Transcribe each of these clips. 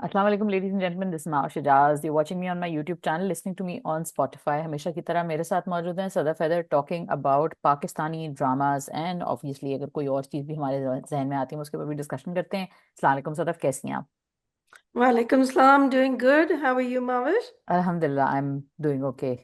Assalamu alaikum ladies and gentlemen, this is Mao Shajaz. You're watching me on my YouTube channel, listening to me on Spotify. हमेशा की तरह मेरे साथ मौजूद हैं Sadaf Haider talking about Pakistani dramas and obviously अगर कोई और चीज़ भी हमारे जहन में आती है उसके ऊपर भी डिस्कशन करते हैं। अस्सलाम वालेकुम सदफ, कैसी हैं आप? Walaikum salam. Doing good. How are you, Mavish? अल्हम्दुलिल्लाह, I am doing okay.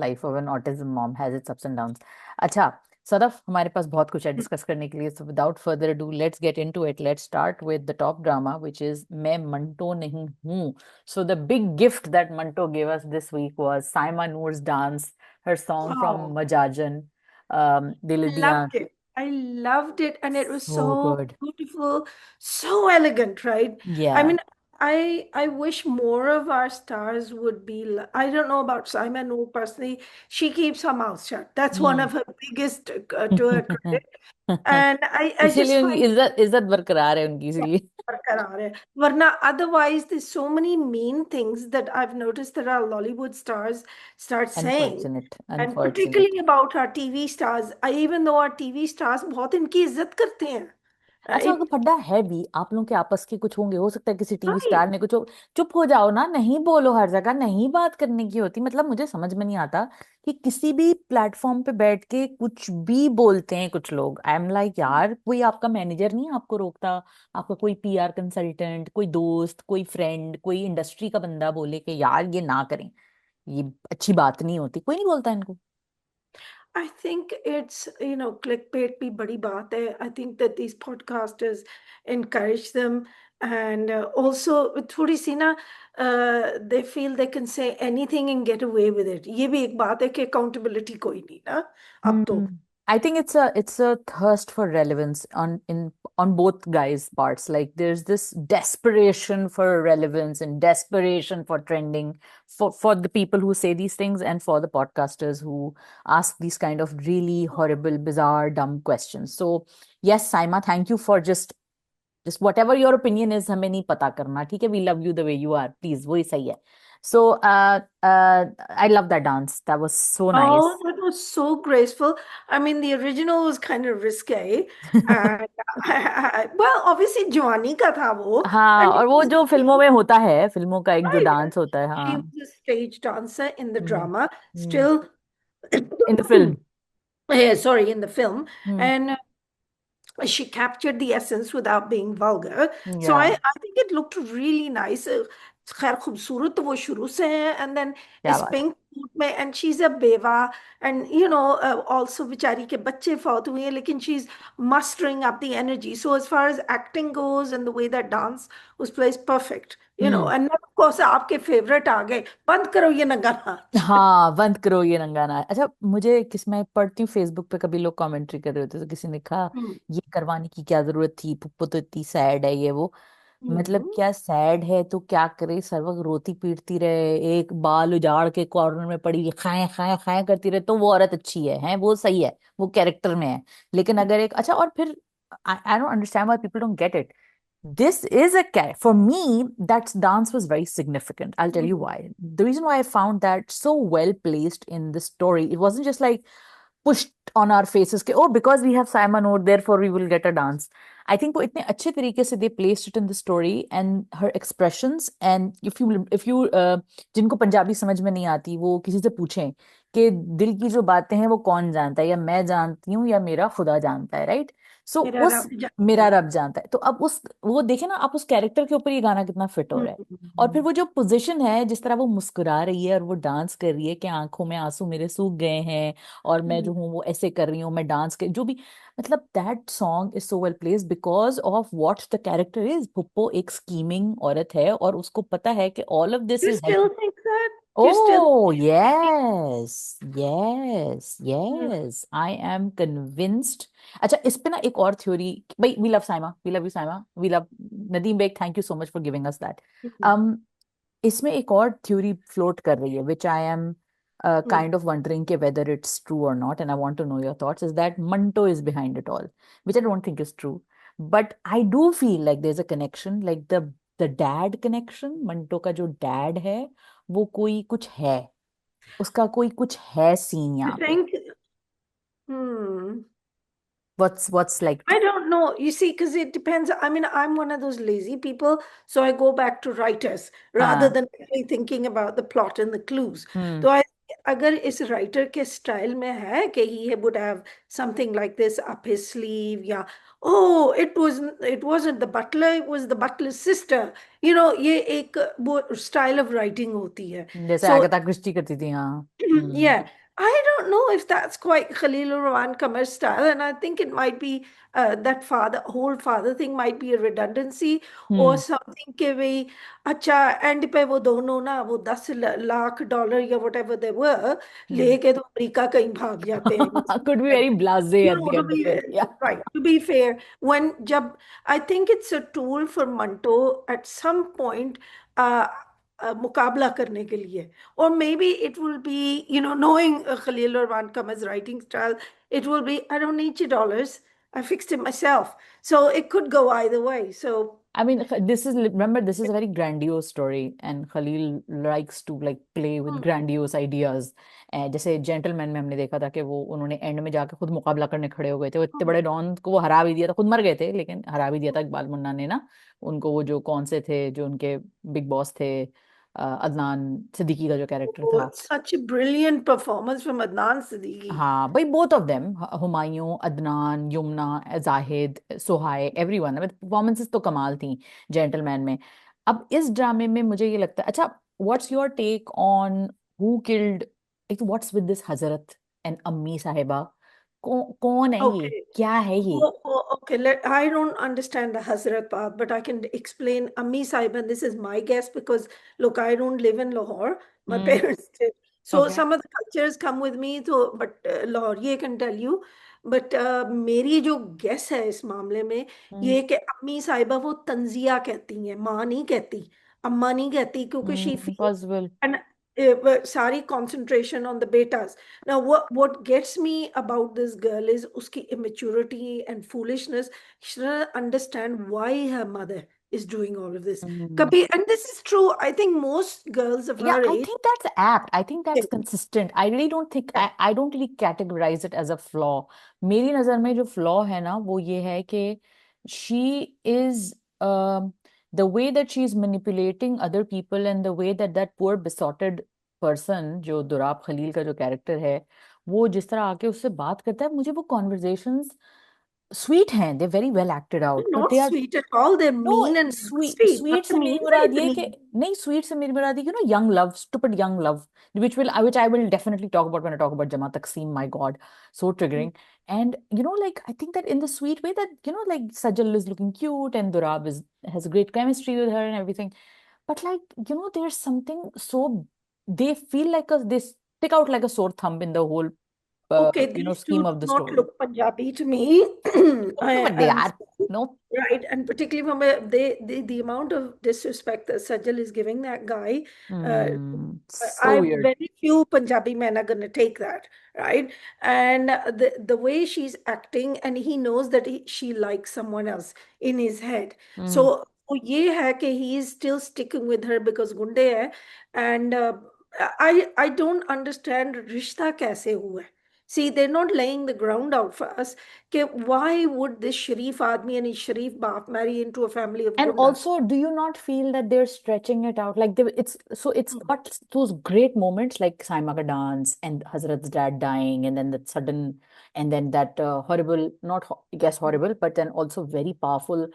Life of an autism mom has its ups and downs. अच्छा सदफ, हमारे पास बहुत कुछ है डिस्कस करने के लिए, so without further ado let's get into it. Let's start with the top drama which is मैं मंटो नहीं हूँ। So the big gift that Manto gave us this week was Saima Noor's dance, her song from Oh, Majajan, Dil Diyan. loved it. I loved it, and it was So so good. beautiful, so elegant, right? I Yeah. mean, I wish more of our stars would be. I don't know about Simon Noor personally. She keeps her mouth shut. That's one Hmm. of her biggest to her credit. And I just इसीलिए उनकी find इज्जत इज्जत बरकरार है उनकी, इसीलिए। बरकरार है वरना otherwise there's so many mean things that I've noticed that our Lollywood stars start saying, unfortunate, and unfortunate. particularly about our TV stars. I even though our TV stars बहुत इनकी इज्जत करते हैं, अच्छा, अगर right? फड्डा है भी, आप लोगों के आपस के कुछ होंगे, हो सकता है किसी टीवी Right. स्टार ने कुछ हो। चुप हो जाओ ना, नहीं बोलो, हर जगह नहीं बात करने की होती। मतलब मुझे समझ में नहीं आता कि किसी भी प्लेटफॉर्म पे बैठ के कुछ भी बोलते हैं कुछ लोग। आई एम लाइक यार, कोई आपका मैनेजर नहीं आपको रोकता? आपका कोई पीआर कंसल्टेंट, कोई दोस्त, कोई फ्रेंड, कोई इंडस्ट्री का बंदा बोले कि यार ये ना करें, ये अच्छी बात नहीं होती, कोई नहीं बोलता इनको? I think it's, clickbait भी बड़ी बात है. I think that these podcasters encourage them, and also थोड़ी सी ना they feel they can say anything and get away with it. ये भी एक बात है कि accountability कोई नहीं ना अब तो. Hmm. I think it's a thirst for relevance on both guys' parts. Like there's this desperation for relevance and desperation for trending for the people who say these things and for the podcasters who ask these kind of really horrible, bizarre, dumb questions. So yes, Saima, thank you for just whatever your opinion is, हमें नहीं पता करना, ठीक है? We love you the way you are. Please, वही सही है. So I love that dance. That was so nice. Oh, that was so graceful. I mean, the original was kind of risque, and well, obviously Giovanni का था वो, हाँ, and और वो जो फिल्मों में होता है, फिल्मों का एक जो right, डांस होता है, she हाँ। was a stage dancer in the hmm. drama, hmm. still, in the film. yeah, sorry, in the film, hmm. and she captured the essence without being vulgar. So या। I think it looked really nice. खैर खूबसूरत तो वो शुरू से है, and then क्या इस बात है। पिंक सूट में, and she's a बेवा, and also बेचारी के बच्चे फौत हुए हैं, लेकिन she's mustering up the energy. So as far as acting goes and the way that dance was placed, perfect. Hmm. And of course आपके फेवरेट आ गए, बंद करो ये नंगा नाच. हाँ, बंद करो ये रंगाना। अच्छा, मुझे किस मैं पढ़ती हूँ फेसबुक पे, कभी लोग कमेंट्री कर रहे होते, तो किसी ने कहा हम्म. ये करवाने की क्या जरूरत थी, पुप्पो तो इतनी सैड है ये वो। मतलब हम्म. क्या सैड है तो क्या करे, सर वक्त रोती पीटती रहे, एक बाल उजाड़ के कॉर्नर में पड़ी खाए खाए खाए करती रहे, तो वो औरत अच्छी है वो सही है, वो कैरेक्टर में है। लेकिन अगर एक अच्छा, और फिर I don't understand why people don't get it. This is a character. For me, that dance was very significant. I'll tell you hmm. why. The reason why I found that so well placed in the story, it wasn't just like pushed on our faces कि oh because we have Simon Oud therefore we will get a dance. I think वो इतने अच्छे तरीके से they placed it in the story and her expressions, and if you जिनको पंजाबी समझ में नहीं आती वो किसी से पूछें कि दिल की जो बातें हैं वो कौन जानता है, या मैं जानती हूँ या मेरा खुदा जानता है, राइट? सो मेरा उस रब जानता मेरा है. रब जानता है, तो अब उस वो देखे ना आप, उस कैरेक्टर के ऊपर ये गाना कितना फिट हो रहा है। और फिर हम्म. वो जो पोजीशन है, जिस तरह वो मुस्कुरा रही है और वो डांस कर रही है कि आंखों में आंसू मेरे सूख गए हैं और मैं जो हम्म. हूँ वो ऐसे कर रही हूँ, मैं डांस कर जो भी। मतलब that song is so well placed because of what the character is. Puppo एक स्कीमिंग औरत है और उसको पता है कि all of this Do you is still think that? Do you still Oh, think it? yes, yes, Hmm. yes. I am convinced. अच्छा, इस पे ना एक और थ्योरी। भाई, we love Saima, we love you Saima, we love Nadeem Beg, thank you so much for giving us that. Hmm. um इसमें एक और थ्योरी फ्लोट कर रही है which I am Hmm. kind of wondering कि whether it's true or not, and I want to know your thoughts, is that Manto is behind it all, which I don't think is true, but I do feel like there's a connection, like the dad connection। Manto का जो dad है वो कोई कुछ है, उसका कोई कुछ है सीन I यहाँ पे। think, hmm. what's like I don't know. You see, because it depends. I mean, I'm one of those lazy people, so I go back to writers rather हाँ than actually thinking about the plot and the clues. हम्म तो I, अगर इस writer के style में है कि he would have something like this up his sleeve, या oh, it wasn't the butler, it was the butler's sister. ये एक वो style of writing होती है. जैसे So अगाथा क्रिस्टी करती थी हाँ yeah, I don't know if that's quite Khalil Rahman Kamar's style, and I think it might be that whole father thing might be a redundancy or hmm something के भाई अच्छा and पे वो दोनों ना वो 10 लाख डॉलर या whatever they were हम्म लेके तो अमेरिका कहीं भाग जाते हैं could be very blasé at the To end of be it yeah right, to be fair, when jab I think it's a tool for Manto at some point uh, मुकाबला करने के लिए, or maybe it will be, knowing Khalil Urban Kamar's writing style, it will be, I don't need your dollars, I fixed it myself. So it could go either way. So I mean, this is remember this is a very grandiose story, and Khalil likes to like play with hmm, grandiose ideas. जैसे gentleman में हमने देखा था कि वो उन्होंने and में जाके खुद मुकाबला करने खड़े हो गए थे, वो इतने hmm, बड़े डॉन को वो हरा भी दिया था, खुद मर गए थे लेकिन हरा भी दिया था इकबाल मुन्ना ने ना उनको, वो जो कौन से थे जो उनके बिग बॉस थे, अदनान सिद्दीकी का जो कैरेक्टर oh, था। such a brilliant performance from Adnan Siddiqui. हाँ भाई both of them, Humayun, Adnan, Yamuna, Zahid, Sohai, everyone, performances तो कमाल थी जेंटलमैन में। अब इस ड्रामे में मुझे ये लगता है, अच्छा what's your take on who killed, what's with this Hazrat and Ammi Sahiba, कौन है ये, Okay. क्या है ये? Okay. I don't understand the Hazrat part, but I can explain Ammi Sahib, and this is my guess because, look, I don't live in Lahore. My hmm parents did. So okay some of the cultures come with me, so, but Lahore, ये can tell you. But मेरी जो guess है इस मामले में ये कि अम्मी साहिबा वो तंजिया कहती हैं, माँ नहीं कहती, अम्मा नहीं कहती, क्योंकि she feels पॉसिबल। and सारी concentration on the betas. Now, what gets me about this girl is uski immaturity and foolishness. She doesn't understand why her mother is doing all of this. And this is true. I think most girls of Yeah, her I age. think that's apt. I think Yeah, that's consistent. I really don't think yeah. I don't really categorize it as a flaw. मेरी नजर में जो flaw है ना वो ये है कि she is the way that she is manipulating other people and the way that that poor besotted person जो दुराब खलील का जो कैरेक्टर है वो जिस तरह आके उससे बात करता है, मुझे वो conversations sweet हैं, they're very well acted They're out, but not they are sweet at all. They're no mean and sweet, nasty. Sweet से मेरी बदतमीज है मुराद ये कि इतनी. नहीं, स्वीट से मेरी मुराद ये कि young love, stupid young love, which I will definitely talk about when I talk about Jama Taksim, my god, so triggering. And like I think that in the sweet way that like Sajal is looking cute and Durab has great chemistry with her and everything, but like there's something so, they feel like they stick out like a sore thumb in the whole Okay, these two scheme do of the not story. look Punjabi to me. I But they am are, sorry. no. Right, and particularly from the amount of disrespect that Sajal is giving that guy, uh, So weird. very few Punjabi men are going to take that, right? And the way she's acting, and he knows that she likes someone else in his head. Hmm. So वो ये है कि he is still sticking with her because गुंडे है, and I don't understand रिश्ता कैसे हुआ है. See, they're not laying the ground out for us. कि why would this Sharif Admi and his Sharif Baap marry into a family of And Gundas? also, do you not feel that they're stretching it out? Like it's Hmm. got those great moments like Saima ka dance and Hazrat's dad dying, and then that sudden, and then that horrible, not I guess horrible, but then also very powerful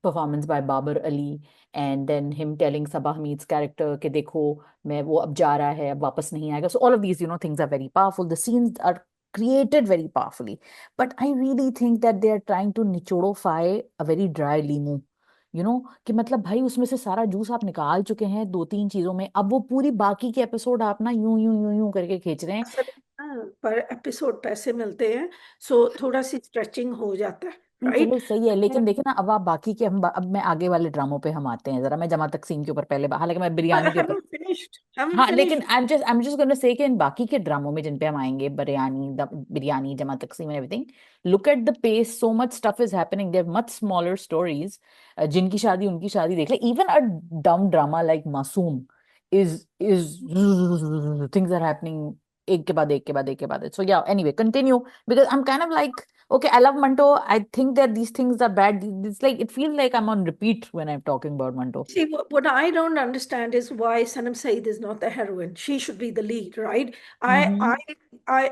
performance by Babar Ali, and then him telling Sabah Hamid's character कि देखो मैं वो अब जा रहा है, अब वापस नहीं आएगा. So all of these things are very powerful. The scenes are created very powerfully. But I really think that they are trying to nichodify a very dry limu. कि मतलब भाई उसमें से सारा जूस आप निकाल चुके हैं दो तीन चीजों में, अब वो पूरी बाकी के एपिसोड आप ना यूं यूं यूं यूं करके खींच रहे हैं। असल में पर एपिसोड पैसे मिलते हैं, सो थोड़ा सी स्ट्रेचिंग हो जाता है, नहीं राइट. चलो सही है, लेकिन देखिए ना अब आप बाकी के अब मैं आगे वाले ड्रामों पे हम आते हैं जरा, मैं जमा तकसीम के ऊपर पहले, हालांकि मैं बिरयानी के ऊपर, haven't हाँ लेकिन finished. I am just gonna say कि इन बाकी के ड्रामों में जिन पे हम आएंगे, biryani, Jama Taqseem and everything, look at the pace, so much stuff is happening there, much smaller stories, जिनकी शादी उनकी शादी देख ले, even a dumb drama like Masoom is things are happening एक के बाद एक के बाद एक के बाद. सो या anyway continue, because I am kind of like Okay, I love Manto. I think that these things are bad. It's like it feels like I'm on repeat when I'm talking about Manto. See, what I don't understand is why Sanam Saeed is not the heroine. She should be the lead, right? I, I,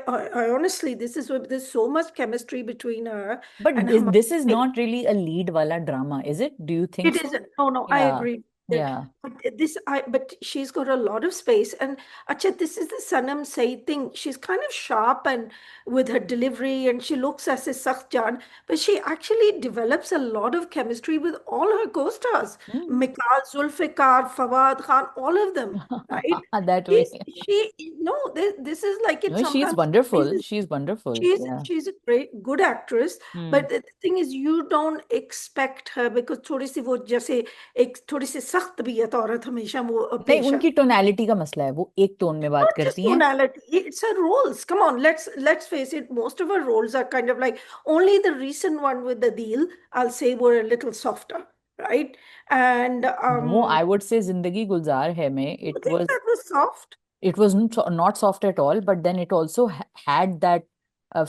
Hmm. I honestly, this is what there's so much chemistry between her and But this is Hermione. not really a lead wala drama, is it? Do you think It so? isn't. No, no, I Yeah, agree. yeah. But she's got a lot of space. And Acha, this is the Sanam Saeed thing. She's kind of sharp and with her delivery, and she looks as a Sakh Jan, but she actually develops a lot of chemistry with all her co-stars. Hmm. Mikal, Zulfikar, Fawad Khan, all of them, right? That way. No, this is like it No, she's sometimes wonderful. surprises. She's wonderful. She's Yeah. she's a great good actress, Hmm. but the thing is you don't expect her because थोड़ी सी वो जैसे एक थोड़ी सी सख्त तबीयत औरत हमेशा वो नहीं, पेश उनकी आती टोनालिटी का मसला है, वो एक टोन में बात not just करती हैं. tonality, it's her roles. Come on, let's face it, most of her roles are kind of like only the recent one with the deal I'll say were a little softer, right? And No, I would say Zindagi Gulzar Hai mein you think that was soft? it was not soft at all, but then it also had that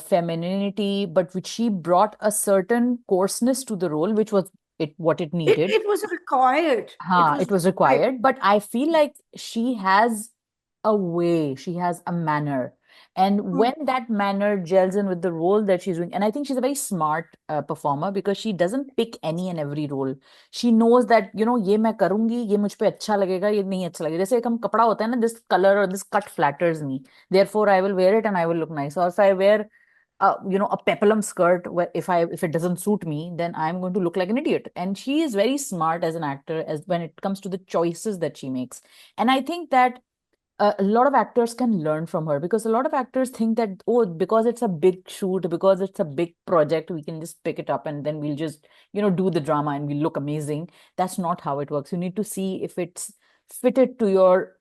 femininity, but which she brought a certain coarseness to the role, which was it what it it, needed. it was required, it It was was required. required, but I feel like she has a way, she has a manner. And Hmm. when that manner gels in with the role that she's doing, and I think she's a very smart performer because she doesn't pick any and every role. She knows that, ये मैं करूंगी, ये मुझ पे अच्छा लगेगा, ये नहीं अच्छा लगेगा. जैसे एक हम कपड़ा होता है ना, this color or this cut flatters me. Therefore, I will wear it and I will look nice. Or if I wear a peplum skirt where if it doesn't suit me, then I'm going to look like an idiot. And she is very smart as an actor as when it comes to the choices that she makes. And I think that a lot of actors can learn from her because a lot of actors think that, oh, because it's a big shoot, because it's a big project, we can just pick it up and then we'll just do the drama and we'll look amazing. That's not how it works. You need to see if it's fitted to your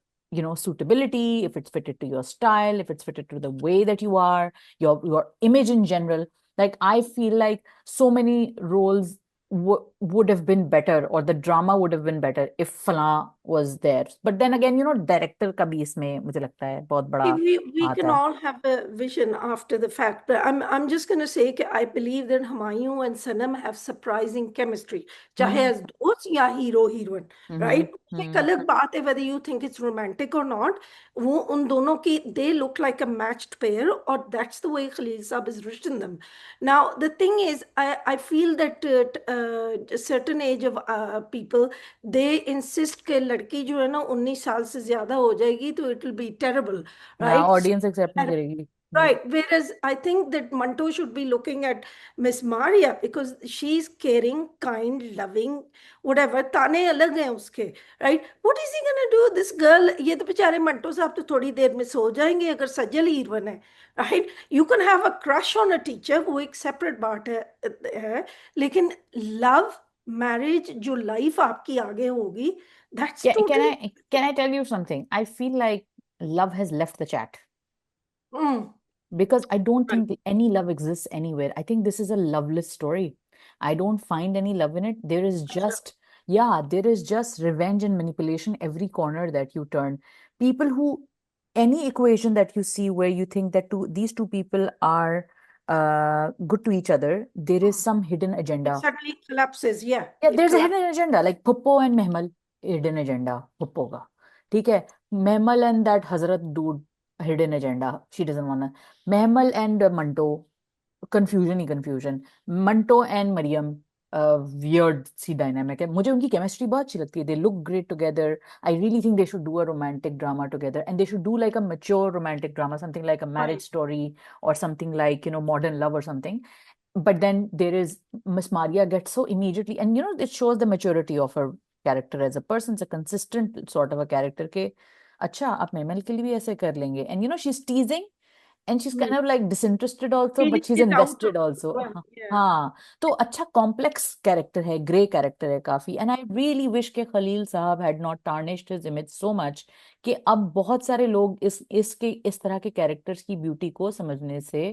suitability, if it's fitted to your style, if it's fitted to the way that you are, your image in general. Like I feel like so many roles would have been better, or the drama would have been better if Fala was there. But then again, director का भी इसमें मुझे लगता है बहुत See, बड़ा we हाथ can है. all have a vision after the fact, but I'm just going to say that I believe that Humayun and Sanam have surprising chemistry, चाहे हम्म. as दोस्त या hero heroine, हम्म. right? एक हम्म. अलग बात है whether you think it's romantic or not. वो उन दोनों की they look like a matched pair, or that's the way Khalil Saab has written them. Now the thing is, I feel that a certain age of people they insist कि लड़की जो है ना 19 साल से ज्यादा हो जाएगी तो it will be terrible, हाँ, right? ऑडियंस एक्सेप्ट नहीं And करेगी. right, whereas I think that Manto should be looking at Miss Maria because she's caring, kind, loving, whatever. ताने अलग हैं उसके, right? What is he gonna do? This girl, ये तो बेचारे मंटो साहब तो थोड़ी देर में सो जाएंगे अगर सजल हीरोइन है, right? You can have a crush on a teacher, वो एक separate बात है, लेकिन love, marriage, जो life आपकी आगे होगी, that's Can, can totally. I can I tell you something? I feel like love has left the chat Mm, because I don't right. think any love exists anywhere. I think this is a loveless story. I don't find any love in it. There is just revenge and manipulation every corner that you turn. People who, any equation that you see where you think that these two people are good to each other, there is some hidden It agenda. suddenly collapses. Yeah, Yeah, it there's a collapses. hidden agenda, like Puppo and Mehmal, hidden agenda, Puppo का. ठीक है. Mehmal and that Hazrat dude, hidden agenda. She doesn't wanna. Mehmal and Manto, confusion he confusion. Manto and Mariam, weird C dynamic है. मुझे उनकी chemistry बहुत अच्छी लगती है. They look great together. I really think they should do a romantic drama together, and they should do like a mature romantic drama, something like a marriage Right. story or something like modern love or something. But then there is Miss Maria gets so immediately, and it shows the maturity of her character as a person. It's a consistent sort of a character के अच्छा आप mammal के लिए भी ऐसे कर लेंगे, and she's teasing and she's Hmm. kind of like disinterested also, but Feeling she's it out of invested also. well, हाँ. yeah. हाँ, तो अच्छा कॉम्प्लेक्स कैरेक्टर है, ग्रे कैरेक्टर है काफी. एंड आई रियली विश के खलील साहब had not tarnished his image so much कि अब बहुत सारे लोग इस तरह के कैरेक्टर्स की ब्यूटी को समझने से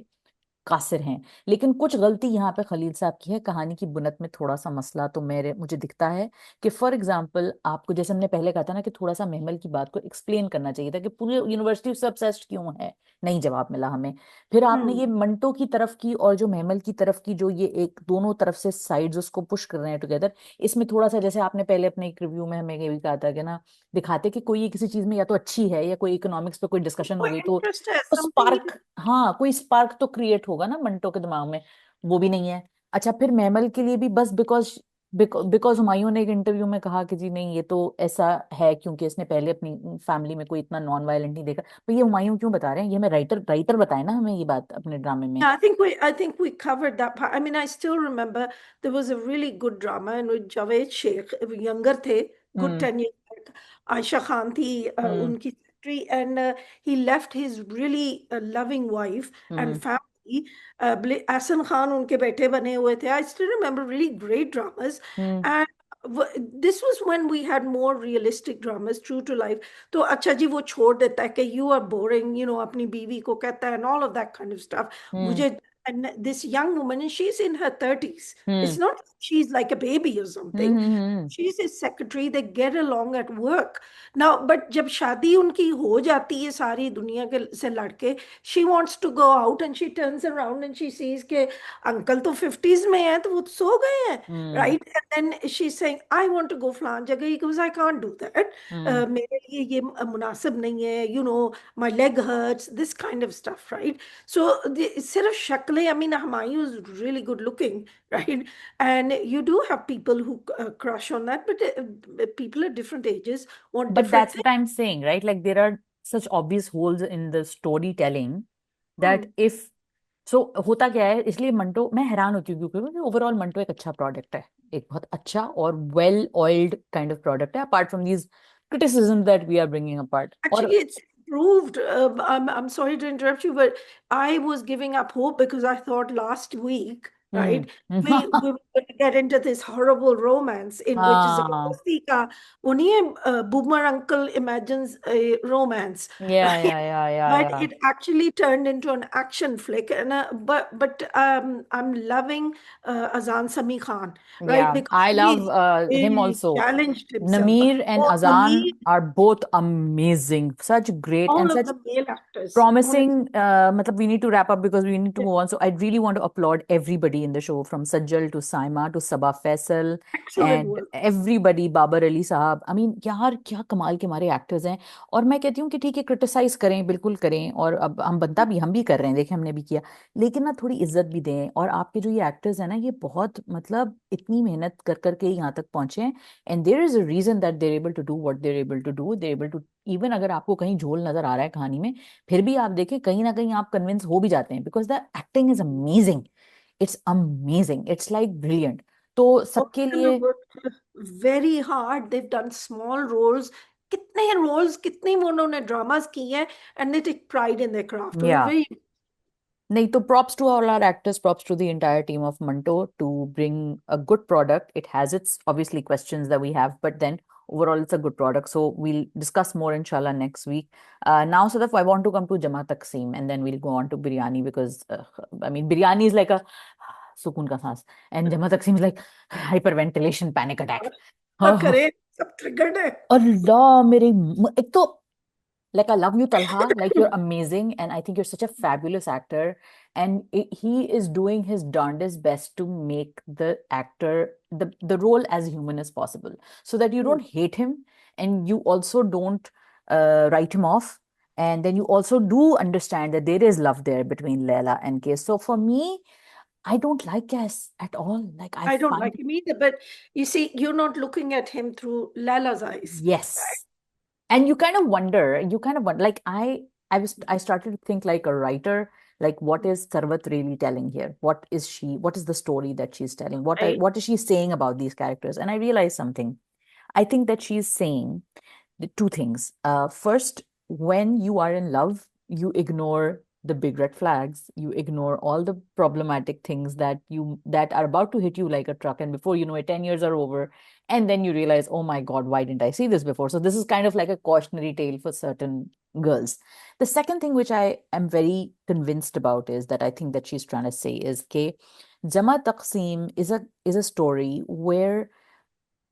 कासिर हैं। लेकिन कुछ गलती यहाँ पे खलील साहब की है, कहानी की बुनत में थोड़ा सा मसला तो मेरे मुझे दिखता है कि फॉर एग्जाम्पल आपको, जैसे हमने पहले कहा था ना कि थोड़ा सा महमल की बात को एक्सप्लेन करना चाहिए था कि पूरी यूनिवर्सिटी उससे obsessed क्यों है। नहीं जवाब मिला हमें। फिर आपने हम्म ये मंटो की तरफ की और जो महमल की तरफ की, जो ये एक दोनों तरफ से साइड्स उसको पुश कर रहे हैं टुगेदर, इसमें थोड़ा सा, जैसे आपने पहले अपने एक रिव्यू में हमें ये भी कहा था कि ना, दिखाते कि कोई किसी चीज में या तो अच्छी है या कोई इकोनॉमिक्स पे कोई डिस्कशन हो कोई गई इंटरेस्ट है तो समथिंग। स्पार्क, हाँ कोई स्पार्क तो क्रिएट होगा ना मंटो के दिमाग में। वो भी नहीं है। अच्छा फिर मैमल के लिए भी बस बिकॉज बिकॉज हुमायूं ने एक इंटरव्यू में कहा कि जी नहीं ये तो ऐसा है क्योंकि इसने पहले अपनी फैमिली में कोई इतना नॉन वायलेंट नहीं देखा। तो ये हुमायूं क्यों बता रहे हैं, ये हमें राइटर राइटर बताए ना हमें ये बात अपने ड्रामे में। Yeah, I think we covered that part. I mean, I still remember there was a really good drama in which Javed Sheikh, younger थे, good हम्म 10 years back. Aisha Khan थी हम्म उनकी secretary, and he left his really loving wife and hmm family. Ahsan Khan उनके बेटे बने हुए थे. I still remember really great dramas, hmm and this was when we had more realistic dramas, true to life. तो अच्छा जी वो छोड़ देता है कि you are boring, अपनी बीवी को कहता है and all of that kind of stuff. हम्म मुझे, and this young woman, and she's in her 30s. Hmm It's not she's like a baby or something. Hmm She's his secretary. They get along at work. Now, but जब शादी उनकी हो जाती है सारी दुनिया के से लड़के, she wants to go out and she turns around and she sees के अंकल तो 50s में हैं तो वो तो सो गए हैं, हम्म right? And then she's saying, I want to go फलान जगह. He goes, I can't do that. हम्म मेरे लिए ये मुनासिब नहीं है, my leg hurts, this kind of stuff, right? So सिर्फ शक्लें, I mean, Humayun is really good looking, right? And you do have people who crush on that, but people at different ages want But different that's things. what I'm saying, right? Like there are such obvious holes in the storytelling that Hmm. if so होता क्या है, इसलिए मंटो मैं हैरान होती हूँ क्योंकि overall Manto एक अच्छा प्रोडक्ट है, एक बहुत अच्छा और well oiled kind of product है, apart from these criticisms that we are bringing apart. और Actually, it's proved. I'm sorry to interrupt you, but I was giving up hope because I thought last week, right, hmm we were going to get into this horrible romance in which हाँ Zabardasti ka वो नहीं है, Boomer uncle imagines a romance, या right? या या But या it actually turned into an action flick, and but I'm loving Azan Sami Khan, right, Yeah, because I love him he also. challenged himself. Nameer and Oh, Azan Nameer, are both amazing, such great and all of such the male actors, honestly, promising. Matlab, we need to wrap up because we need to move on. So I really want to applaud everybody in the show, from Sajjal to Saima to Sabah Faisal excellent and work. everybody, Babar Ali Sahab. I mean, यार क्या कमाल के हमारे actors हैं। और मैं कहती हूँ कि ठीक है, क्रिटिसाइज करें, बिल्कुल करें, और अब हम बनता भी, हम भी कर रहे हैं, देखें हमने भी किया, लेकिन ना थोड़ी इज्जत भी दें। और आपके जो ये एक्टर्स हैं ना, ये बहुत मतलब इतनी मेहनत कर करके यहाँ तक पहुंचे हैं, and there is a reason that they're able to do what they're able to do, they're able to, even अगर आपको कहीं झोल नजर आ रहा है कहानी में, फिर भी आप देखें कहीं ना कहीं आप कन्विंस हो भी जाते हैं, because the acting is amazing, it's amazing, it's like brilliant. तो All सबके of them have लिए worked very hard. They've done small roles. कितने roles, कितने वो उन्होंने dramas किए हैं, and they take pride in their craft. We're या very नहीं तो props to all our actors, props to the entire team of Manto to bring a good product. It has its obviously questions that we have, but then overall it's a good product. So we'll discuss more inshallah next week. Now, Sadaf, I want to come to Jama Taksim and then we'll go on to biryani because I mean biryani is like a सुकून का सांस, and Jama Taksim is like hyperventilation panic attack. हाँ करे, सब triggered है. अल्लाह मेरे एक तो, like I love you Talha, like you're amazing and I think you're such a fabulous actor, and he is doing his darndest best to make the actor, the role as human as possible, so that you don't hate him and you also don't write him off, and then you also do understand that there is love there between Leila and Case. So for me, I don't like Cass at all, like I I don't find, like him either, but you see, you're not looking at him through Lala's eyes, right? yes. And you kind of wonder, like I started to think like a writer, like what is Sarvat really telling here? What is the story that she's telling? Right? What is she saying about these characters? And I realized something. I think that she's saying the two things. First, when you are in love, you ignore the big red flags, you ignore all the problematic things that are about to hit you like a truck, and before you know it, 10 years are over, and then you realize, oh my God, why didn't I see this before? So this is kind of like a cautionary tale for certain girls. The second thing which I am very convinced about is that I think that she's trying to say is que Jama Taqsim is a story where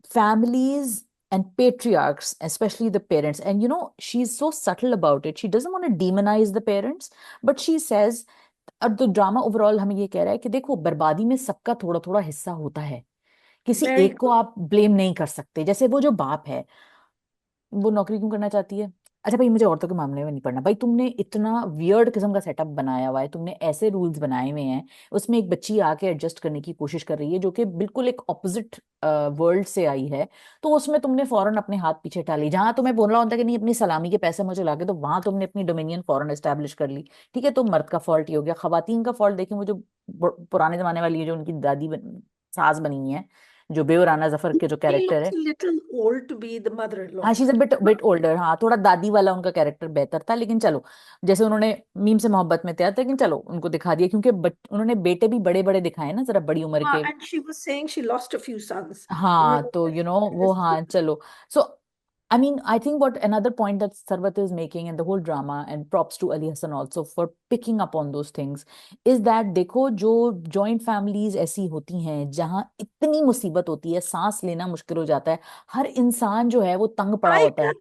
families and patriarchs, especially the parents, and she's so subtle about it. She doesn't want to demonize the parents, but she says, और तो drama overall हमें ये कह रहा है कि देखो, बर्बादी में सबका थोड़ा थोड़ा हिस्सा होता है, किसी Very एक को good. आप ब्लेम नहीं कर सकते। जैसे वो जो बाप है, वो नौकरी क्यों करना चाहती है? अच्छा भाई, मुझे औरतों के मामले में नहीं पढ़ना भाई, तुमने इतना वियर्ड किस्म का सेटअप बनाया हुआ है, तुमने ऐसे रूल्स बनाए हुए हैं, उसमें एक बच्ची आके एडजस्ट करने की कोशिश कर रही है जो कि बिल्कुल एक ऑपोजिट वर्ल्ड से आई है, तो उसमें तुमने फौरन अपने हाथ पीछे टाली। जहां तुम्हें बोलना होता कि नहीं, अपनी सलामी के पैसे मुझे लाके, तो वहां तुमने अपनी डोमिनियन फौरन एस्टैब्लिश कर ली। ठीक है, तो मर्द का फॉल्ट ही हो गया। खवातीन का फॉल्ट देखें, वो जो पुराने जमाने वाली है, जो उनकी सास बनी हुई है, जो बेवराना जफर के जो She कैरेक्टर looks है। a little old to be the हाँ, mother-in-law. She is a bit bit older. हाँ, थोड़ा दादी वाला उनका कैरेक्टर बेहतर था, लेकिन चलो, जैसे उन्होंने मीम से मोहब्बत में तैयार था, लेकिन चलो उनको दिखा दिया, क्योंकि उन्होंने बेटे भी बड़े बड़े दिखाए ना, जरा बड़ी उम्र के। And she was saying she lost a few sons. हाँ, Remember तो वो, this? हाँ चलो। सो I mean, I think what another point that Sarvat is making and the whole drama, and props to Ali Hassan also for picking up on those things, is that देखो, जो joint families ऐसी होती हैं जहाँ इतनी मुसीबत होती है, सांस लेना मुश्किल हो जाता है, हर इंसान जो है वो तंग पड़ा होता है।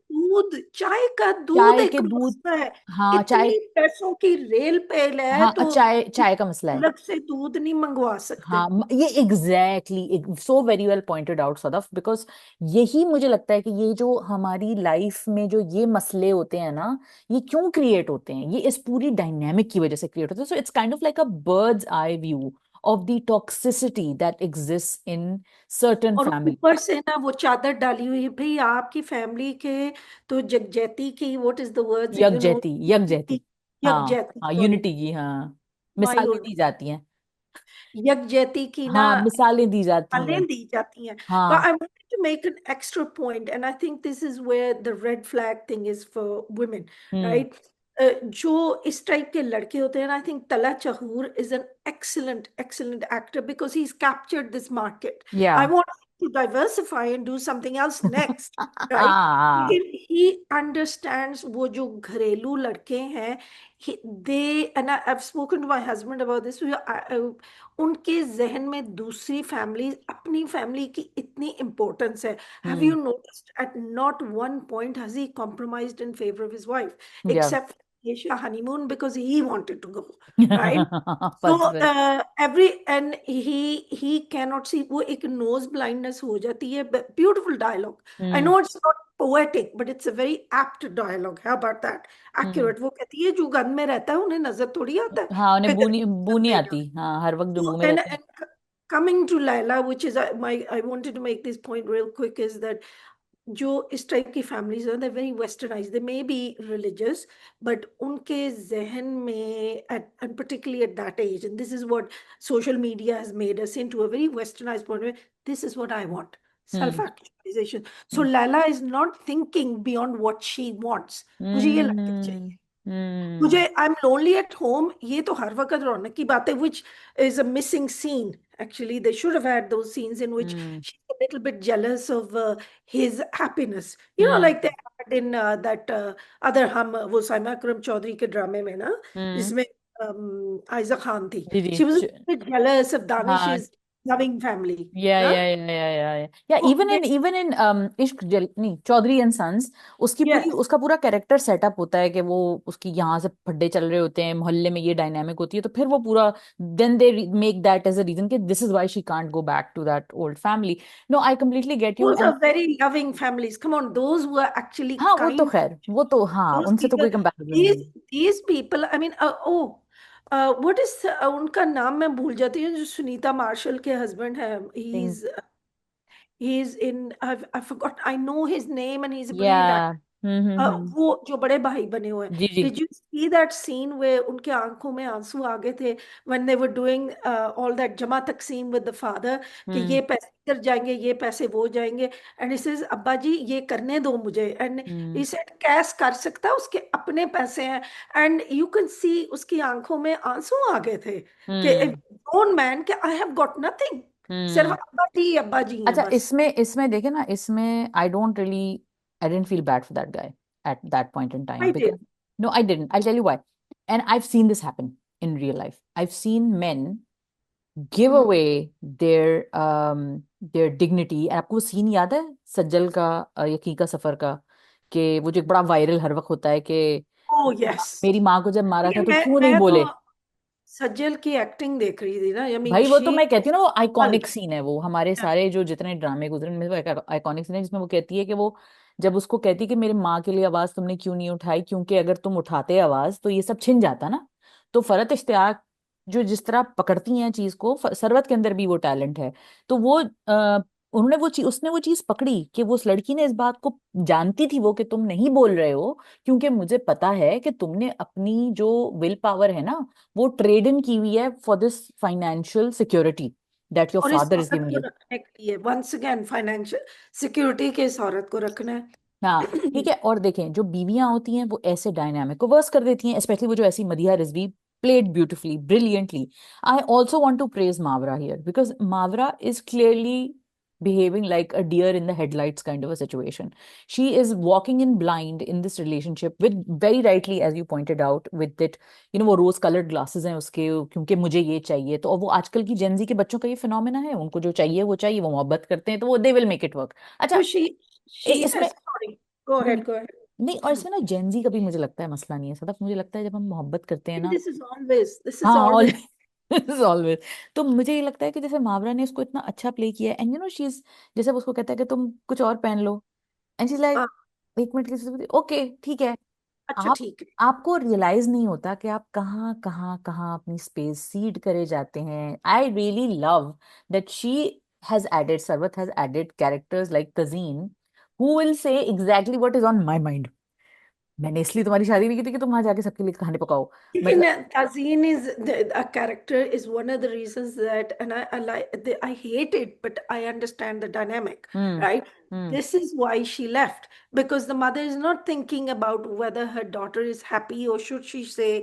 चाय का दूध चाय के एक दूध। मसला है। हाँ, चाय। इतनी पैसों की रेल पे है हाँ, तो चाय चाय का मसला है। अलग से दूध नहीं मंगवा सकते। हाँ, ये exactly so very well pointed out Sadaf, because यही मुझे लगता है कि ये जो हमारी लाइफ में जो ये मसले होते हैं ना, ये क्यों क्रिएट होते हैं, ये इस पूरी डायनेमिक की वजह से क्रिएट होते हैं। So it's kind of like a bird's eye view of the toxicity that exist in certain और फैमिली। ऊपर से ना वो चादर डाली हुई है भाई आपकी फैमिली के, तो जगजैती की, व्हाट इज द वर्ड्स यकजहती, यकजहती। हाँ यकजैती, हाँ, सॉरी, यूनिटी की, हाँ, माय मिसालें ओल्ड, दी जाती हैं। यकजहती की ना हाँ, मिसालें दी जाती हैं। फलें दी जाती हैं। But हाँ। I wanted to make an extra point, and I think this is where the red flag thing is for women, hmm. right? जो इस टाइप के लड़के होते हैं, I think Tala Chahur is an excellent, excellent actor because he's captured this market. या। I want him to diversify and do something else next, right? हाँ। He understands वो जो घरेलू लड़के हैं, and I've spoken to my husband about this. उनके जहन में दूसरी फैमिली, अपनी फैमिली की इतनी इंपॉर्टेंस है। Have hmm. You noticed at not one point has he compromised in favour of his wife, yeah. Except Asia honeymoon because he wanted to go, right? So बस बस। every and he cannot see, वो एक nose blindness हो जाती है। Beautiful dialogue. I hmm. know it's not poetic, but it's a very apt dialogue. How about that? Hmm. Accurate. वो कहती है जो गन में रहता है उन्हें नजर थोड़ी आता है हाँ, उन्हें फिर बू नहीं, बू नहीं आती। हाँ, हर वक्त जो बू so, में रहते हैं। and coming to Laila, which is I wanted to make this point real quick, is that जो इस टाइप की families हैं, they're very westernized. They may be religious, but उनके जहन में, and particularly at that age, and this is what social media has made us into a very westernized point where this is what I want, hmm. self-actualization. So hmm. Laila is not thinking beyond what she wants. मुझे ये लड़के hmm. चाहिए, मुझे hmm. I am lonely at home, ये तो हर वक्त रौनक की बात है, which is a missing scene. Actually, they should have had those scenes in which hmm. she's a little bit jealous of his happiness. You know, hmm. like they had in that other हम वो साइमा अकरम चौधरी के ड्रामे में ना, हम्म। जिसमें आयजा खान थी. जी जी। She was a bit jealous of हाँ। Danish's loving family. या ना? या या या या या So इवन इन इश्क जल नहीं, चौधरी एंड सन्स, yes. उसका पूरा कैरेक्टर सेटअप होता है कि वो उसकी यहाँ से फड्डे चल रहे होते हैं, मोहल्ले में ये डायनामिक होती है, तो फिर वो पूरा, then they make that as a reason कि this is why she can't go back to that old family. No, I completely get you. Those and are very loving families. Come on, those who are actually हाँ, वो तो kind. खैर, वो तो हाँ, Those उनसे तो people, कोई कंपैरिजन these नहीं है। these people, I mean, what is उनका नाम मैं भूल जाती हूँ, जो सुनीता मार्शल के हस्बैंड है, think. he's in, I forgot, I know his name and he's a yeah. brilliant actor. Hmm. वो जो बड़े भाई बने हुए हैं, जी जी। Did you see that scene वे उनके आंखों में आंसू आ गए थे when they were doing all that Jama Taqseem with the father, कि हम्म ये पैसे इधर जाएंगे ये पैसे वो जाएंगे, एंड ही सेज अब्बा जी ये करने दो मुझे, and hmm he said cash कर सकता है, उसके अपने पैसे हैं, एंड यू कैन सी उसकी आंखों में आंसू आ गए थे कि हम्म ग्रोन मैन कि आई हैव गॉट नथिंग, सिर्फ हम्म। अब्बा जी हैं अच्छा, बस। इसमें इसमें देखे ना, इसमें I didn't feel bad for that guy at that point in time, I did. Because no I didn't, I tell you why. And I have seen this happen in real life. I have seen men give away their their dignity. आपको वो scene याद है सज्जल का, यकी का सफर का, कि वो जो एक बड़ा वायरल हर वक्त होता है कि ओह यस। मेरी माँ को जब मारा था ये तो मैं क्यों नहीं मैं तो बोले. सज्जल की एक्टिंग देख रही थी ना, आई मीन भाई वो तो शी मैं कहती हूँ ना, वो कमाल। आइकॉनिक सीन है, वो हमारे सारे जो जितने ड्रामे गुजरे उनमें वो आइकॉनिक सीन है, जिसमें वो कहती है कि वो जब उसको कहती है कि मेरी माँ के लिए आवाज तुमने क्यों नहीं उठाई, क्योंकि अगर तुम उठाते आवाज तो ये सब छिन जाता ना. तो फरहत इश्तियाक जो जिस तरह पकड़ती हैं चीज को, सरवत के अंदर भी वो टैलेंट है. तो वो उन्होंने वो चीज उसने वो चीज पकड़ी कि वो उस लड़की ने इस बात को जानती थी वो कि तुम नहीं बोल रहे हो, क्योंकि मुझे पता है कि तुमने अपनी जो विल पावर है ना, वो ट्रेड इन की हुई है for this financial security that your और इस फादर इज औरत गिविंग को यू. रखने के लिए वंस अगेन फाइनेंशियल सिक्योरिटी के इस औरत को रखना हाँ है। ठीक है. और देखें जो बीवियां होती हैं वो ऐसे डायनामिक को वर्स कर देती हैं, स्पेशली वो जो ऐसी Madiha Rizvi played beautifully, brilliantly. I also want to praise Mavra here because Mavra is clearly behaving like a deer in the headlights kind of a situation. She is walking in blind in this relationship with, very rightly as you pointed out, with it, you know, वो rose colored glasses हैं उसके, क्योंकि मुझे ये चाहिए. तो वो आजकल की जेंजी के बच्चों का ये फिनोमेना है, उनको जो चाहिए वो चाहिए, वो मोहब्बत करते हैं तो वो they will make it work. तो अच्छा, शी इसमें has sorry, go ahead go नहीं, और अहेड। इसमें ना जेंजी का भी मुझे लगता है मसला नहीं है सदफ. मुझे लगता है जब हम मोहब्बत करते हैं ना, दिस इज हाँ ऑलवेज ऑलवेज ऑलवेज. तो मुझे ये लगता है कि जैसे मावरा ने उसको इतना अच्छा प्ले किया है, and you no she is, जैसे वो उसको कहता है कि तुम कुछ और पहन लो, एंड शी लाइक, एक मिनट के, ओके ठीक है. अच्छा आप ठीक है। आपको रियलाइज नहीं होता कि आप कहाँ कहाँ कहाँ अपनी स्पेस सीड करे जाते हैं. I really love that she has added, Sarwat has added characters like Tazeen, who will say exactly what is on my mind. मैंने इसलिए तुम्हारी शादी नहीं की थी कि तुम वहां जाके सबके लिए खाने पकाओ. लेकिन मतलब. Tazeen is a character is one of the reasons that, and I like I hate it, but I understand the dynamic, hmm right? Hmm This is why she left, because the mother is not thinking about whether her daughter is happy or should she say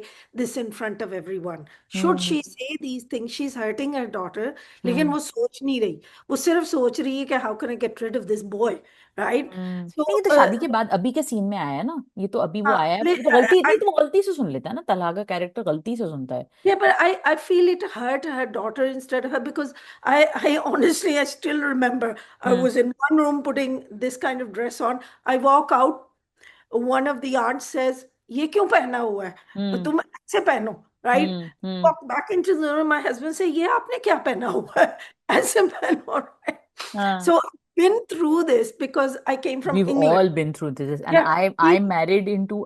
this in front of everyone. Should hmm she say these things? She's hurting her daughter, लेकिन हम्म वो सोच नहीं रही. वो सिर्फ सोच रही है कि how can I get rid of this boy, right? So नहीं, ये तो शादी के बाद अभी के सीन में आया है ना, ये तो अभी वो हाँ, आया है, वो तो गलती नहीं, तो वो गलती से सुन लेता है ना, तलहा का कैरेक्टर गलती से सुनता है. yeah, but I feel it hurt her daughter instead of her, because I honestly, I still remember I hmm was in one room putting this kind of dress on. I walk out, one of the aunts says, ये क्यों पहना हुआ है? हम्म तुम ऐसे पहनो, right? Hmm. Walk back into the room, my husband say, ये आपने क्या पहना हुआ है? ऐसे पहनो, right? हाँ. So I've been through this because I came from We've England. all been through this, and Yeah. I'm married into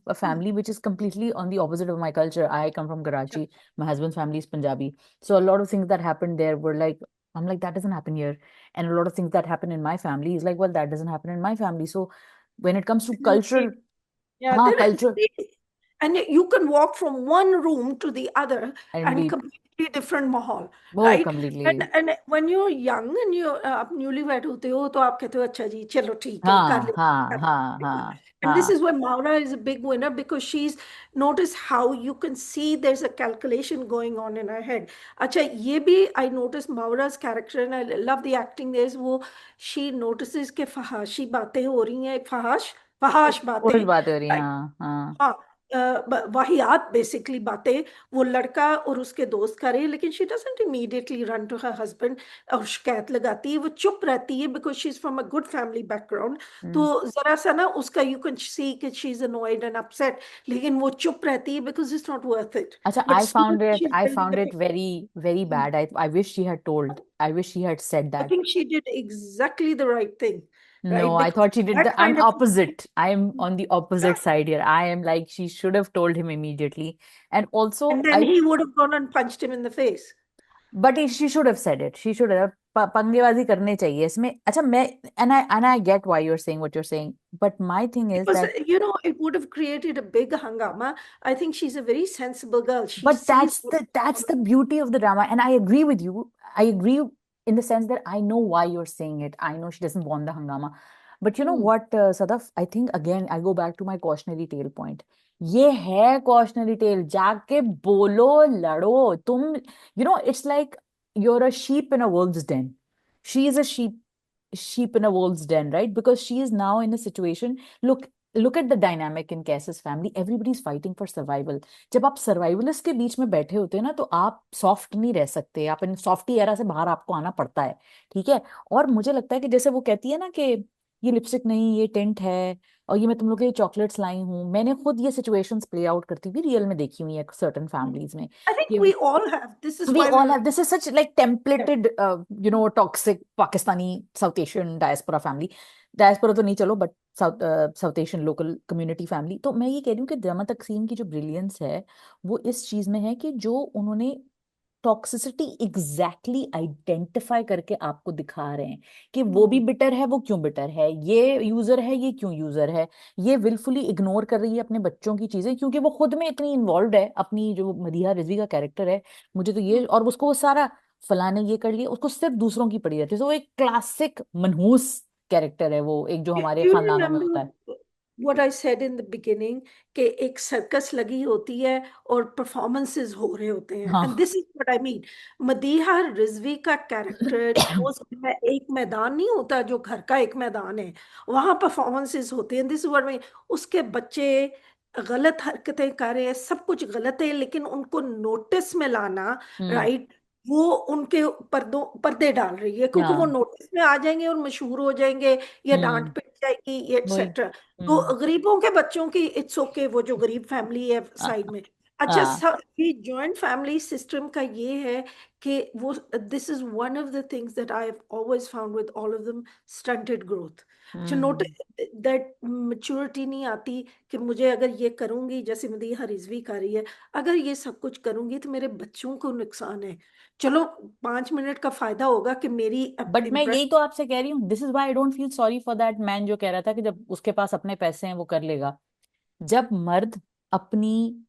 a family which is completely on the opposite of my culture. I come from Karachi. My husband's family is Punjabi, so a lot of things that happened there were like, I'm like, that doesn't happen here, and a lot of things that happen in my family is like, well, that doesn't happen in my family. So when it comes to cultural, Yeah, हाँ culture, and you can walk from one room to the other and indeed, completely different mahal, वो right? completely, And when you're young and you आप newlywed होते हो तो आप कहते हो अच्छा जी चलो ठीक है कर हाँ ले हाँ कर हाँ ले. हाँ And this हाँ. is where Maura is a big winner, because she's noticed how you can see there's a calculation going on in her head. अच्छा ये भी I noticed Maura's character and I love the acting there is वो she notices कि फहाशी बातें हो रही हैं, फहाश बातें, उस बात हो रही है, right? हाँ हाँ. हाँ, वाहियात बेसिकली बातें वो लड़का और उसके दोस्त कर रहे हैं, लेकिन she doesn't immediately run to her husband और शिकायत लगाती है. वो चुप रहती है because she is from a good family background. Hmm. तो जरा सा ना उसका यू कैन सी कि she is annoyed and upset, लेकिन वो चुप रहती है because it's not worth it. Acha, but she is I building found a it very, very bad. I wish she had told. I wish she had said I that. think she did exactly the right thing, No, right? I Because thought she did that the, I'm kind of opposite. I'm on the yeah. opposite side here. I am like, she should have told him immediately. And And also, then he would have gone and punched him in the face. she should have said it. She should have. पंगेबाजी करने चाहिए इसमें। अच्छा मैं, and I get why you are saying what you are saying, but my thing is Because, that, it would have created a big hangama. I think she's a very sensible girl. She but sees what. that's the beauty of the drama, and I agree with you. I agree in the sense that I know why you're saying it. I know she doesn't want the hangama, but you know Hmm. what, Sadaf, I think again I go back to my cautionary tale point. ये है cautionary tale, जाके बोलो, लड़ो तुम, you know, it's like you're a sheep in a wolf's den. She is a sheep in a wolf's den, right? Because she is now in a situation. Look at the dynamic in Cass's family. Everybody's fighting for survival. जब आप सर्वाइवलिस्ट के बीच में बैठे होते हैं ना, तो आप सॉफ्ट नहीं रह सकते, आप इन सॉफ्टी एरा से बाहर आपको आना पड़ता है। ठीक है। और मुझे लगता है कि जैसे वो कहती है ना कि ये लिपस्टिक नहीं, ये टेंट है, और ये मैं तुम लोग के लिए चॉकलेट्स लाई हूँ, मैंने खुद ये सिचुएशंस प्ले आउट करती हुई रियल में देखी हुई है सर्टन Hmm. फैमिलीज में। I think कि we all have. This is we why we all were. have, this is such like templated toxic Pakistani South Asian diaspora family, diaspora तो नहीं चलो, but South Asian local community family। तो मैं ये कह रही हूँ कि ड्रामा तकसीम की जो ब्रिलियंस है वो इस चीज में है कि जो उन्होंने टॉक्सिसिटी एग्जैक्टली आइडेंटिफाई करके आपको दिखा रहे हैं कि वो भी Hmm. बिटर है, वो क्यों बिटर है, ये यूजर है, ये क्यों यूजर है, ये विलफुली इग्नोर कर रही है अपने बच्चों की चीजें क्योंकि वो खुद में इतनी इन्वॉल्व है। अपनी जो मदीहा रिजवी का कैरेक्टर है, मुझे तो ये, Hmm. और उसको वो सारा फलाने ये कर लिया, उसको सिर्फ दूसरों की पड़ी रहती है। तो वो एक क्लासिक मनहूस कैरेक्टर है, वो एक जो हमारे Do you खानदानों में होता remember है। what I said in the beginning? कि एक सर्कस लगी होती है और परफॉर्मेंसेस हो रहे होते हैं, एंड हाँ। This is what I mean. Madiha Rizvi का कैरेक्टर एक मैदान नहीं होता जो घर का एक मैदान है, वहां परफॉर्मेंसेस होते हैं। This is what I mean. उसके बच्चे गलत हरकतें कर रहे हैं, सब कुछ गलत है, लेकिन उनको नोटिस में लाना, हम्म। राइट, वो उनके पर्दे डाल रही है, क्योंकि वो हाँ। नोटिस में आ जाएंगे और मशहूर हो जाएंगे, या डांट हम्म। पिट जाएगी, ये वही। एक्सेट्रा। हम्म। तो गरीबों के बच्चों की इट्स ओके, वो जो गरीब फैमिली है साइड में। अच्छा, हाँ। सब ये जॉइंट फैमिली सिस्टम का ये है कि वो, this is one of the things that I have always found with all of them, stunted growth. जो हम्म। नोटिस दैट मैच्योरिटी नहीं आती कि मुझे अगर ये करूंगी, जैसे मदीहा रिजवी कर रही है, अगर ये सब कुछ करूंगी तो मेरे बच्चों को नुकसान है। चलो, 5 मिनट का फायदा होगा कि मेरी बट मैं इम्प्रेस। यही तो आपसे कह रही हूँ, this is why I don't feel sorry for that man जो कह रहा था कि जब उसके पास अपने पैसे हैं वो कर लेगा। जब मर्द अपनी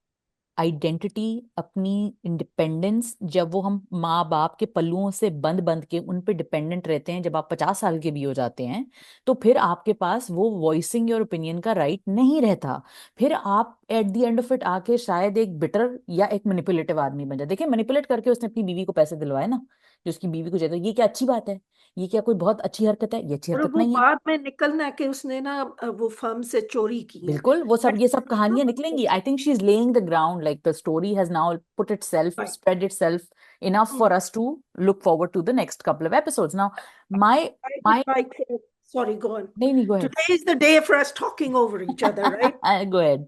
आइडेंटिटी, अपनी इंडिपेंडेंस, जब वो हम माँ बाप के पल्लुओं से बंद बंद के उन पे डिपेंडेंट रहते हैं, जब आप 50 साल के भी हो जाते हैं, तो फिर आपके पास वो वॉइसिंग योर ओपिनियन का राइट नहीं रहता। फिर आप at the end of it आके शायद एक बिटर या एक मैनिपुलेटिव आदमी बन जाए। देखिए मैनिपुलेट करके उसने अपनी बीवी को पैसे दिलवाए ना, जो उसकी बीवी को चाहिए, ये क्या अच्छी बात है? ये क्या कोई बहुत अच्छी हरकत है? ये अच्छी और हरकत वो नहीं है। बाद में निकलना है कि उसने ना वो फर्म से चोरी की है। बिल्कुल, वो सब, ये सब कहानियां निकलेंगी। I think she is laying the ground, like the story has now put itself, Right. Spread itself enough Hmm. For us to look forward to the next couple of episodes now. My I would my like to, sorry, go on. नहीं नहीं, go ahead. Today is the day for us talking over each other, right? Go ahead,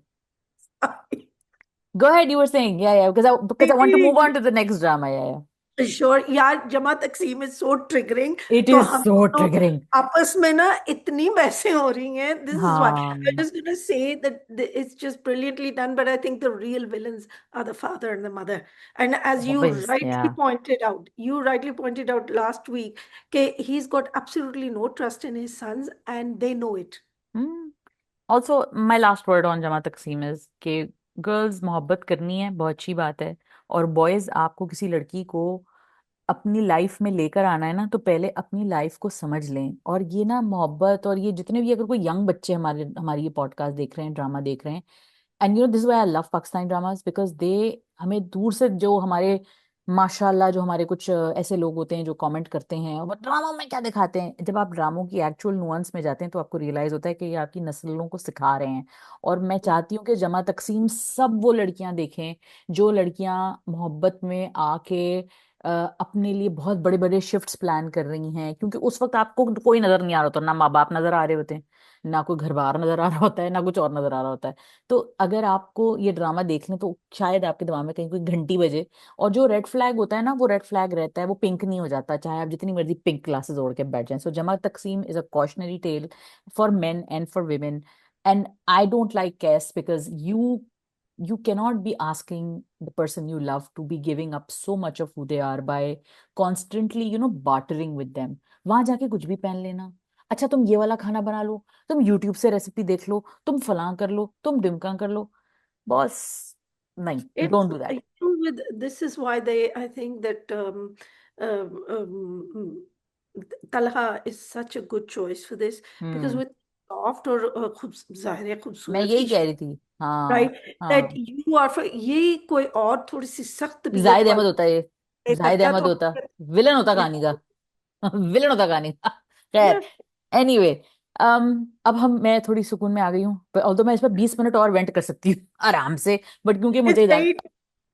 go ahead, you were saying, या because I want to move on to the next drama, या sure यार, जमा Taqseem is so triggering. It तो is हम सो दोनों triggering. आपस में ना इतनी बहसें हो रही हैं। दिस इज व्हाई आई हाँ। Just gonna say that it's just brilliantly done, but I think the real villains are the father and the mother. And as you obvious, या। rightly pointed out, last week, कि he's got absolutely no trust in his sons and they know it. Also my last word on जमा Taqseem is कि girls, मोहब्बत करनी है बहुत अच्छी बात है, और बॉयज, आपको किसी लड़की को अपनी लाइफ में लेकर आना है ना, तो पहले अपनी लाइफ को समझ लें। और ये ना मोहब्बत, और ये जितने भी अगर कोई यंग बच्चे हमारी ये पॉडकास्ट देख रहे हैं, ड्रामा देख रहे हैं, and you no this why I love Pakistani dramas, because they हमें दूर से, जो हमारे माशाल्लाह जो हमारे कुछ ऐसे लोग होते हैं जो कमेंट करते हैं और ड्रामों में क्या दिखाते हैं, जब आप ड्रामों की एक्चुअल नुआंस में जाते हैं तो आपको रियलाइज होता है कि ये आपकी नस्लों को सिखा रहे हैं। और मैं चाहती हूँ कि जमा तकसीम सब वो लड़कियां देखें जो लड़कियां मोहब्बत में आके अपने लिए बहुत बड़े बड़े शिफ्ट्स प्लान कर रही हैं, क्योंकि उस वक्त आपको कोई नजर नहीं आ रहा होता, ना माँ बाप नजर आ रहे होते हैं, ना कोई घर बार नजर आ रहा होता है, ना कुछ और नजर आ रहा होता है। तो अगर आपको ये ड्रामा देख लें तो शायद आपके दिमाग में कहीं कोई घंटी बजे, और जो रेड फ्लैग होता है ना, वो रेड फ्लैग रहता है, वो पिंक नहीं हो जाता, चाहे आप जितनी मर्जी पिंक ग्लासेस ओढ़ के बैठ जाएं। So Jama Taqseem is a cautionary tale for men and फॉर women, and I don't like कैस because you you cannot be asking the person you love to be giving up so much of who they are by constantly, bartering with them. वहां जाके कुछ भी पहन लेना, अच्छा तुम ये वाला खाना बना लो, तुम यूट्यूब से रेसिपी देख लो, तुम फलां कर लो, तुम ढिमका कर लो, बॉस, नहीं, It's don't do that. with this is why they I think that um, um, Talha is such a good choice for this because hmm. with soft और जाहिर है मैं खूबसूरत यही की कह रही थी. हाँ. राइट दैट हाँ. यू आर फॉर ये कोई और थोड़ी सी सख्त बियत जाहिद अहमद वाला होता है ये. जाहिद करता अहमद तो होता, विलन होता कहानी का. विलन होता कहानी का. खैर. या एनीवे, अब मैं थोड़ी सुकून में आ गई हूँ, ऑल्दो मैं इस पर 20 मिनट और वेंट कर सकती हूँ आराम से, बट क्योंकि इट्स मुझे very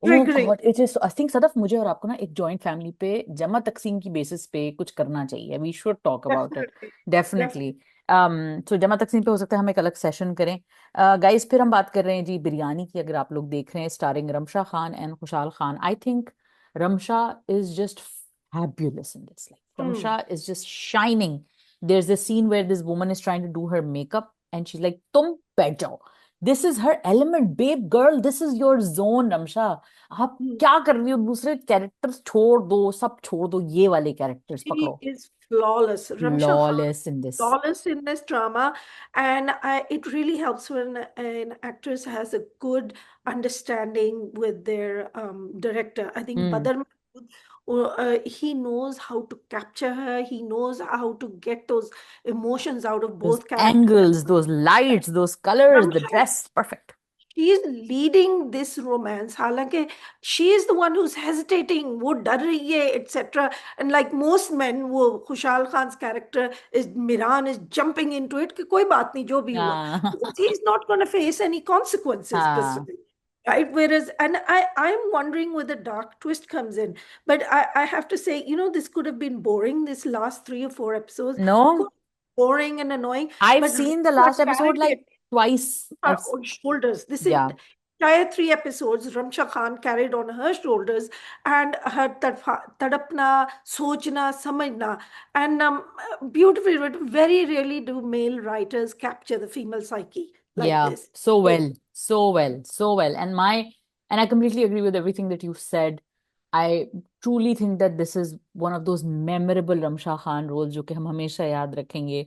oh triggering god it is, I think Sadaf, मुझे और आपको ना एक जॉइंट फैमिली पे जमा तकसीम की बेसिस पे कुछ करना चाहिए. We should talk about it. Definitely definitely. So Jama Taqseem पे हो सकता है हम एक अलग सेशन करें. गाइस, फिर हम बात कर रहे हैं जी बिरयानी की. अगर आप लोग देख रहे हैं, starring Ramsha Khan and Khushal Khan, I think Ramsha is just fabulous in this. Like Ramsha is just shining. There's a scene where this woman is trying to do her makeup and she's like, "तुम बैठ जाओ. This is her element, babe, girl. This is your zone, Ramsha. आप क्या कर रही हो? दूसरे characters छोड़ दो, सब छोड़ दो, ये वाले कैरेक्टर्स She पकड़ो. is flawless. Ramsha Khan Flawless in this. flawless in this drama, and it really helps when an actress has a good understanding with their director. I think Hmm. Badar Mahmood, he knows how to capture her. He knows how to get those emotions out of Those both characters. angles, those lights, those colors, the Ramsha dress, perfect. she is leading this romance. हालांकि she is the one who's hesitating, वो डर रही है, etc. And like most men, वो Khushal Khan's character is Miran is jumping into it कि कोई बात नहीं जो भी हुआ. हाँ. Because he's not going to face any consequences this हाँ. way. Right? Whereas, and I'm wondering where the dark twist comes in. But I have to say, this could have been boring, this last 3 or 4 episodes. No, Boring and annoying. I've But seen the Ramsha last episode carried like it twice. her own shoulders. This Yeah. entire 3 episodes, Ramsha Khan carried on her shoulders and her tadapna, sochna, samajna. And beautifully written. Very rarely do male writers capture the female psyche like Yeah, this. so So, well, so well, so well. And I completely agree with everything that you said. I truly think that this is one of those memorable Ramsha Khan roles जो कि हम हमेशा याद रखेंगे.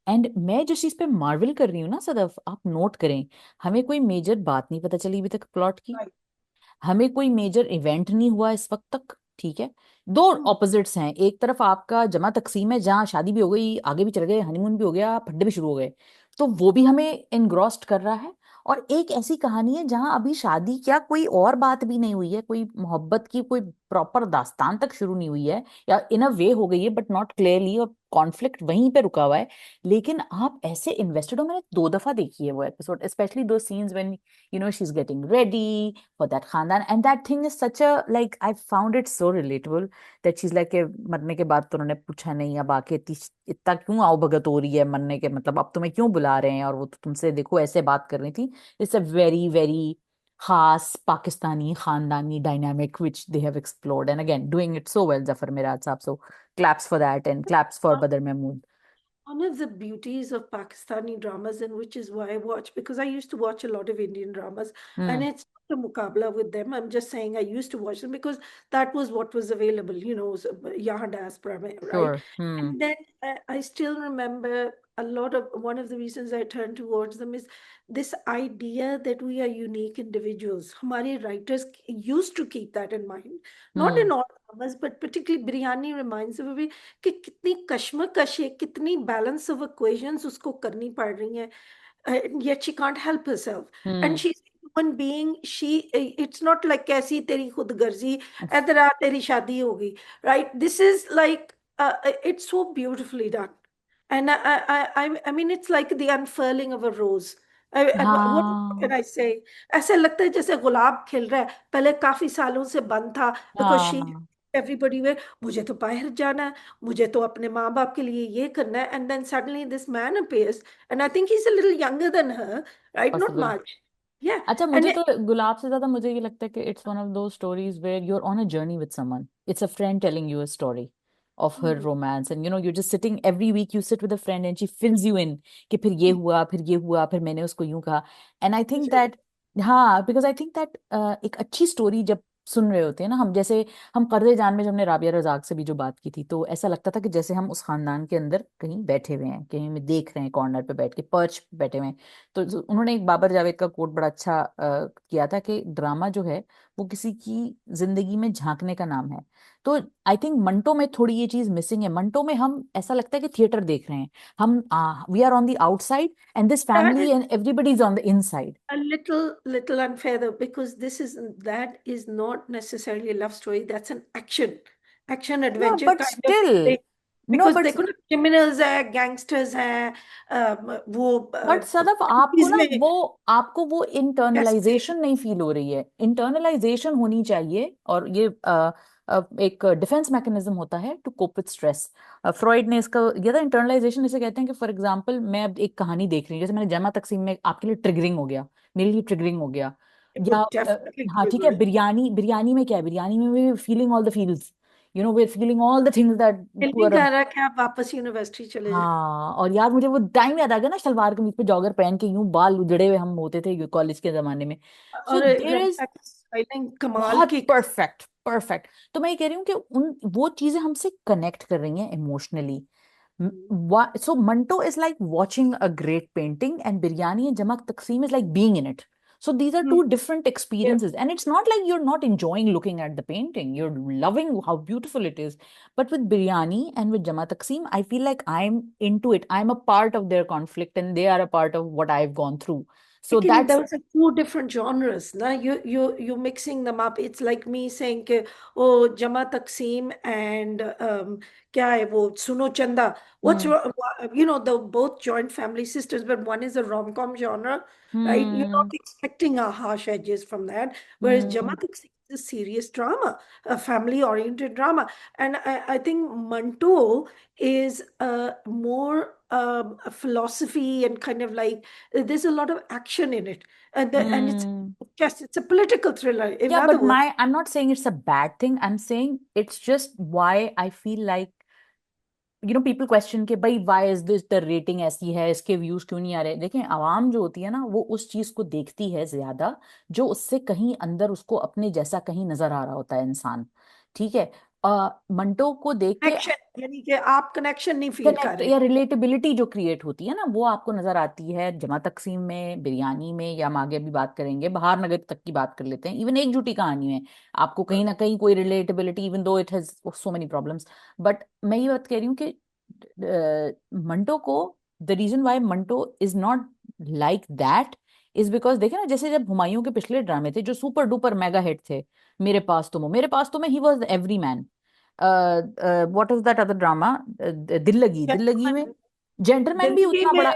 And मैं जिस चीज पे मार्वल कर रही हूँ ना सदफ, आप नोट करें, हमें कोई मेजर बात नहीं पता चली अभी तक प्लॉट की. right. हमें कोई मेजर इवेंट नहीं हुआ इस वक्त तक. ठीक है. दो Hmm. ऑपोजिट्स हैं. एक तरफ आपका जमा तकसीम है जहाँ शादी भी हो गई, आगे भी चल गए, हनीमून भी हो गया, फड्डे भी शुरू हो गए, तो वो भी हमें एनग्रॉस्ड कर रहा है. और एक ऐसी कहानी है जहां अभी शादी क्या, कोई और बात भी नहीं हुई है, कोई मोहब्बत की कोई प्रॉपर दास्तान तक शुरू नहीं हुई है, या इन अ वे हो गई है बट नॉट क्लियरली, और कॉन्फ्लिक्ट वहीं पे रुका हुआ है. लेकिन आप ऐसे इन्वेस्टेड हो. मैंने 2 दफा देखी है वो एपिसोड, स्पेशली दो scenes when she is getting ready for that khandan, and that thing is such a, like, I found it so relatable that she's like, मरने के बाद तो उन्होंने पूछा नहीं, अब आके इतना क्यों आओ भगत हो रही है मरने के, मतलब अब तुम्हें क्यों बुला रहे हैं, और वो तो तुमसे देखो ऐसे बात कर रही थी. इट्स अ वेरी वेरी खास पाकिस्तानी खानदानी dynamic which they have explored, and again doing it so well, Zafar Miraj साहब, so claps for that and claps for Badr Mahmood. One of the beauties of Pakistani dramas, and which is why I watch, because I used to watch a lot of Indian dramas, and Hmm. it's not a mukabla with them. I'm just saying I used to watch them because that was what was available, Yahan diaspora, mein, right? Sure. Hmm. And then I still remember a lot of one of the reasons I turned towards them is this idea that we are unique individuals. Hamari writers used to keep that in mind, not Hmm. in all dramas, but particularly Biryani reminds me कि कितनी कश्मकश है कितनी balance of equations उसको करनी पड़ रही हैं yet she can't help herself and Hmm. she's a human being she it's not like कैसी तेरी खुदगर्जी इधर आ तेरी शादी होगी right this is like it's so beautifully done and I mean it's like the unfurling of a rose what can हाँ. I say ऐसे लगता है जैसे गुलाब खिल रहा है पहले काफी सालों से बंद था because she हाँ. everybody were मुझे तो बाहर जाना है मुझे तो अपने माँ बाप के लिए ये करना है and then suddenly this man appears and I think he's a little younger than her right not Possible. much yeah अच्छा, and मुझे तो गुलाब से ज्यादा मुझे ये लगता है कि it's one of those stories where you are on a journey with someone. It's a friend telling you a story of her Hmm, romance, and you're just sitting every week, you sit with a friend and she fills you in कि फिर ये hmm, हुआ, फिर ये हुआ, फिर मैंने उसको यूं कहा. And I think exactly. that हाँ, बिकॉज आई थिंक दैट एक अच्छी स्टोरी जब सुन रहे होते हैं ना हम, जैसे हम पर्दे जान में जब हमने राबिया रज़ाक से भी जो बात की थी, तो ऐसा लगता था कि जैसे हम उस खानदान के अंदर कहीं बैठे हुए हैं, कहीं हमें देख रहे हैं, कॉर्नर पे बैठ के, पर्च पे बैठे हुए हैं। तो उन्होंने एक बाबर जावेद का कोट बड़ा अच्छा किया था कि ड्रामा जो है वो किसी की जिंदगी में झांकने का नाम है। तो आई थिंक मंटो में थोड़ी ये चीज मिसिंग है। मंटो में हम ऐसा लगता है कि थिएटर देख रहे हैं हम, we are on the outside and this That family is and everybody is on the inside. a little unfair though, because that is not necessarily a love story. That's an action No, adventure but kind of still, thing. no, Because but देखो ना, criminals है, gangsters हैं, वो but Sadaf आपको countries ना में वो, आपको वो कैसे। इंटरनलाइजेशन नहीं फील हो रही है। इंटरनलाइजेशन होनी चाहिए, और ये एक डिफेंस मैकेनिज्म होता है to cope with stress. Freud ने इसका ये था इंटरनलाइजेशन, इसे कहते हैं कि फॉर एग्जांपल मैं अब एक कहानी देख रही हूँ, जैसे मैंने जमा तकसीम में आपके लिए ट्रिगरिंग हो गया, मेरे लिए ट्रिगरिंग हो गया। It या would definitely हाँ ठीक trigger है, it. बिरयानी, बिरयानी में क्या है, बिरयानी में we feeling all the feels, you know, we feeling all the things that दिल नहीं पुअर। कर रहा कि आप वापस यूनिवर्सिटी चले जाए। हाँ, और यार मुझे वो टाइम याद आ गया ना, सलवार कमीज पे जॉगर पहन के यूं बाल उजड़े हुए हम होते थे कॉलेज के जमाने में। सो और देयर इज, रेबेका की स्टाइलिंग कमाल बहुत की। Perfect perfect. तो मैं ये कह रही हूँ कि उन वो चीजें हमसे कनेक्ट कर रही हैं emotionally. So Manto is like watching a great painting, and Biryani and Jamak Taksim is like being in it. So these are hmm, two different experiences, and it's not like you're not enjoying looking at the painting. You're loving how beautiful it is. But with Biryani and with Jama Taksim, I feel like I'm into it. I'm a part of their conflict, and they are a part of what I've gone through. So लेकिन that's those are two different genres ना, you mixing them up. It's like me saying कि ओ जमा तकसीम and क्या है वो सुनो चंदा, hmm, the both joint family sisters, but one is a rom-com genre, right? You're not hmm, expecting a harsh edges from that, whereas hmm, Jama Taksim is a serious drama, a family oriented drama. And I think Manto is more a philosophy and kind of like there's a lot of action in it, and hmm. it's a political thriller, in Yeah, other but words. I'm not saying it's a bad thing. I'm saying it's just why I feel like, people question के भाई why is this the rating ऐसी है, इसके views क्यों नहीं आ रहे। देखें, आवाम जो होती है ना, वो उस चीज को देखती है ज्यादा जो उससे कहीं अंदर उसको अपने जैसा कहीं नजर आ रहा होता है इंसान। ठीक है। मंटो को देख के कनेक्शन, यानी कि आप कनेक्शन नहीं फील कर कनेक्ट रहे। या रिलेटेबिलिटी जो क्रिएट होती है ना, वो आपको नजर आती है जमा तकसीम में, बिरयानी में, या हम आगे भी बात करेंगे बहार नगर तक की बात कर लेते हैं, इवन एक झूठी कहानी में आपको कहीं ना कहीं कोई relatability, even though it has so many problems. But मैं ये बात कह रही हूँ कि मंटो को, the reason why Manto is not like that is because देखे ना, जैसे जब हुमायूं के पिछले ड्रामे थे जो सुपर डुपर मेगा हिट थे, मेरे पास तुम हो, मेरे पास तुम, he was every man. What is that other drama, दिल लगी, दिल लगी में जेंटलमैन, जेंटलमैन भी जिंदगी उतना में। बड़ा,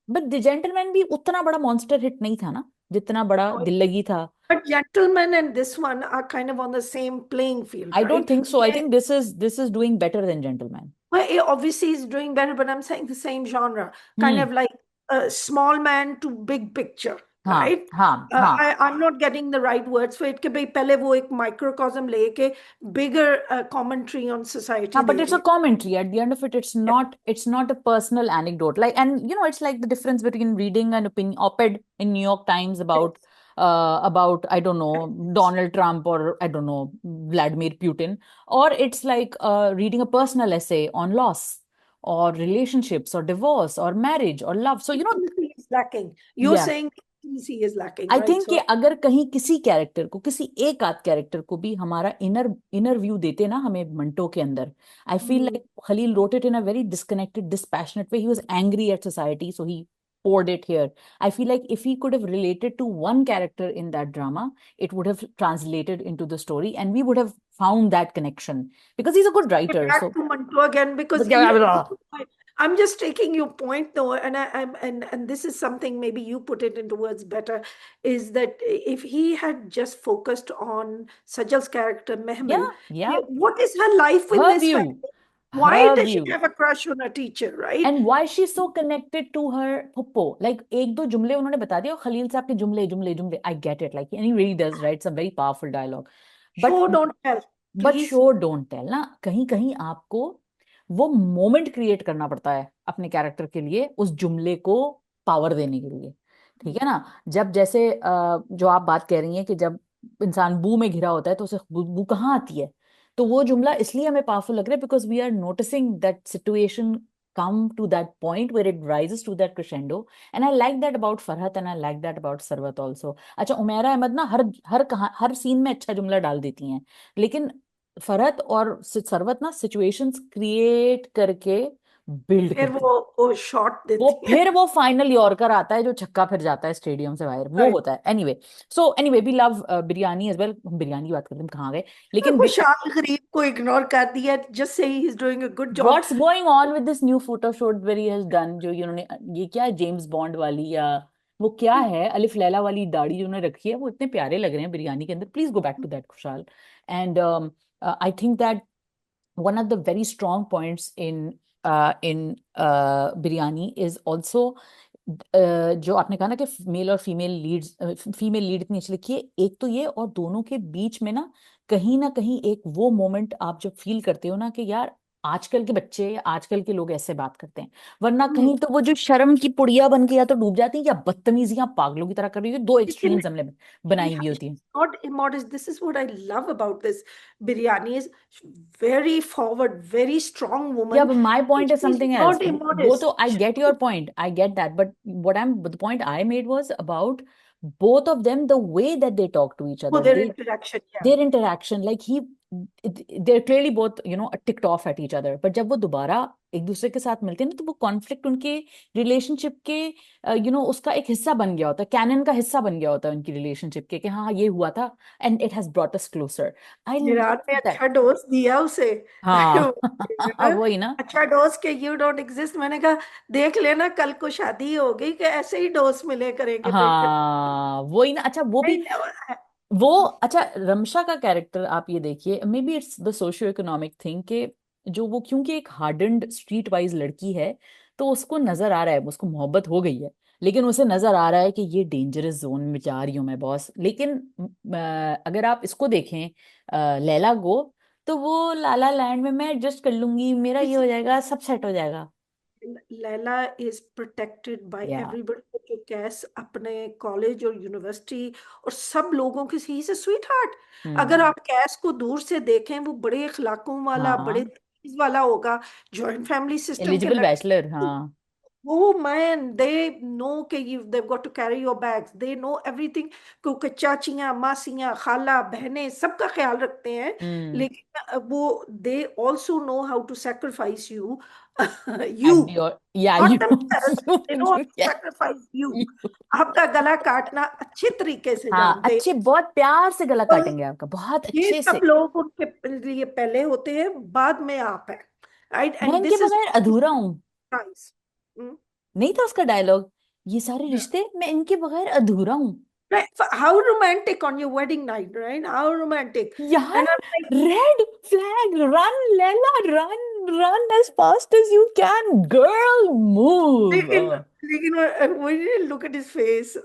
बट द जेंटलमैन भी उतना बड़ा मॉन्स्टर हिट नहीं था ना जितना बड़ा दिल लगी था। But gentleman and this one are kind of on the same playing field, I don't right? Think so, I think this is doing better than gentleman. Well, obviously he's doing better, but I'm saying the same genre, kind hmm. of like a small man to big picture, हाँ right? हाँ हाँ I'm not getting the right words for it कि भाई पहले वो एक microcosm लेके bigger commentary on हाँ, society but दे it's रही a है। commentary at the end of it. It's not a personal anecdote, like, and it's like the difference between reading an opinion op-ed in New York Times about I don't know Donald Trump, or I don't know Vladimir Putin, or it's like reading a personal essay on loss or relationships or divorce or marriage or love. So Intimacy is lacking. You're yeah, saying intimacy is lacking, I right? Think कि So अगर कहीं किसी character को, किसी एक आध character को भी हमारा इनर इनर व्यू देते ना हमें मंटो के अंदर, I feel mm, like Khalil wrote it in a very disconnected dispassionate way, he was angry at society, so he poured it here. I feel like if he could have related to one character in that drama, it would have translated into the story, and we would have found that connection because he's a good writer. back So to Manto again, because I'm just taking your point though, and and this is something maybe you put it into words better, is that if he had just focused on Sajal's character yeah, Mehmil, yeah, what is her life in her this view, family? Why her does she view. have a crush on a teacher, right? And why she so connected to her Puppo, like एक दो जुमले उन्होंने बता दिया, और खलील साहब के जुमले जुमले जुमले, I get it, like and he really does write some very powerful dialogue. But Show don't tell, but please. Show don't tell ना, कहीं कहीं आपको वो मोमेंट क्रिएट करना पड़ता है अपने कैरेक्टर के लिए, उस जुमले को पावर देने के लिए। ठीक है ना। जब जैसे जो आप बात कह रही हैं कि जब इंसान बू में घिरा होता है तो उसे बू कहाँ आती है। तो वो जुमला इसलिए हमें पावरफुल लग रहा है because we are noticing that situation come to that point where it rises to that crescendo, and I like that about Farhat and I like that about Sarwat also. अच्छा, उमेरा अहमद ना हर सीन में अच्छा जुमला डाल देती हैं, लेकिन फरहत और सरवत ना सिचुएशंस क्रिएट करके बिल्ड फिर करती। वो शॉट वो देती है। फिर वो फाइनल यॉर्कर आता है जो छक्का फिर जाता है स्टेडियम से बाहर, वो Right. होता है। Anyway, so anyway we love biryani as well. हम बिरयानी की बात करते हैं, हम कहाँ गए। लेकिन खुशहाल गरीब को इग्नोर कर दिया, जस्ट से he is doing a good job. What's going on with this new photoshoot where he has done, जो इन्होंने, ये क्या है, जेम्स बॉन्ड वाली या वो क्या है, अलिफ लैला वाली दाढ़ी जो उन्होंने रखी है, वो इतने प्यारे लग रहे हैं बिरयानी के अंदर। Please go back to that खुशहाल। And I think that one of the very strong points in biryani is also जो आपने कहा ना कि मेल और फीमेल लीड्स, फीमेल लीड इतनी अच्छी लिखी है। एक तो ये, और दोनों के बीच में ना कहीं एक वो मोमेंट आप जब फील करते हो ना कि यार आजकल के बच्चे या आजकल के लोग ऐसे बात करते हैं। वरना कहीं तो वो जो शर्म की पुड़िया बन के या तो डूब जाती है या बदतमीजियां पागलों की तरह कर रही है। दो लेकिन एक्सट्रीम्स हमने बनाई yeah, हुई होती she's हैं। not immodest. This is what I love about this biryani is very forward, very strong Yeah, woman. but my point is She's something else. not वो तो immodest. I get your point. I get that. But the point I made was about both of them, the way that they talk to each Oh, other. their interaction, yeah. Their interaction, like they're clearly both, ticked off at each other. But जब वो दोबारा एक दूसरे के साथ मिलते हैं ना, तो वो कॉन्फ्लिक्ट उनके रिलेशनशिप के उसका एक हिस्सा बन गया होता है, कैनन का हिस्सा बन गया होता है उनकी रिलेशनशिप के, कि हाँ ये हुआ था and it has brought us closer. I Virat ने लव दैट। अच्छा डोज दिया उसे। हाँ वही ना। अच्छा डोज के यू डोंट एग्जिस्ट। मैंने कहा देख लेना कल को शादी होगी कि ऐसे ही डोज मिले करेंगे फिर। हाँ वही ना। अच्छा वो I भी, never had- वो, अच्छा रमशा का कैरेक्टर आप ये देखिए, may be it's the socio economic thing के जो वो, क्योंकि एक हार्डन्ड स्ट्रीट वाइज लड़की है, तो उसको नजर आ रहा है, उसको मोहब्बत हो गई है, लेकिन उसे नजर आ रहा है कि ये डेंजरस जोन में जा रही हूँ मैं बॉस। लेकिन अगर आप इसको देखें, लैला को, तो वो लाला लैंड में मैं एडजस्ट कर लूंगी, मेरा ये हो जाएगा, सब सेट हो जाएगा। लैला इज प्रोटेक्टेड बाय या एवरीबडी, जो कैस अपने कॉलेज और यूनिवर्सिटी और सब लोगों के ही से स्वीट हार्ट। अगर हम्म। आप कैस को दूर से देखें वो बड़े इखलाकों वाला, बड़े हाँ, तमीज वाला होगा, जॉइंट फैमिली सिस्टम के एलिजिबल लड़के। बैचलर, हाँ। Oh man, they know कि they've got to carry your bags. They know everything. क्योंकि चाचियाँ, मासियाँ, खाला, बहनें सबका ख्याल रखते हैं। हम्म। लेकिन वो they also know how to sacrifice you, At you, the, yeah, not you, themselves. They know how you, to yeah, sacrifice you. you. आपका गला काटना अच्छे तरीके से हाँ, जानते हैं। अच्छे, बहुत प्यार से गला और काटेंगे आपका, बहुत ये अच्छे सब से। लोग उनके लिए पहले होते हैं, बाद में आप हैं, right? मैं And इनके this is बगैर अधूरा हूँ। nice. नहीं था उसका डायलॉग, ये सारे रिश्ते मैं इनके बगैर अधूरा हूँ। Right. How romantic on your wedding night, right? How romantic. यार, And I'm like, red flag, run Laila, run, run as fast as you can, girl, move. लेकिन लेकिन when you look at his face,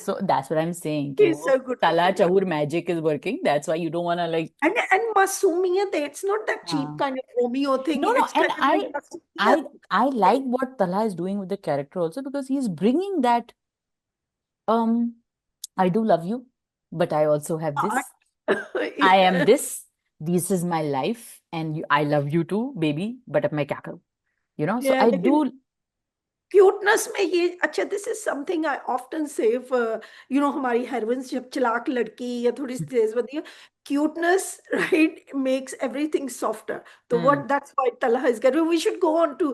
So that's what I'm saying, कि he's वो so good तला looking. चहूर magic is working, that's why you don't wanna like, And Masumiyat, it's not that cheap हाँ। kind of Romeo thing. No, no, It's and kind of like I Masumiyat. I I like what Talha is doing with the character also, because he's bringing that um I do love you, but I also have Art. this. I am Yeah. this. This is my life, and I love you too, baby. But अब मैं क्या करूं? So Yeah, I लेकिन do. Cuteness में ये अच्छा, this is something I often से, हमारी हेरोइन्स जब चालाक लड़की या थोड़ी सी तेज बनती है, cuteness right makes everything softer. तो Hmm. What that's why Talha is great, we should go on to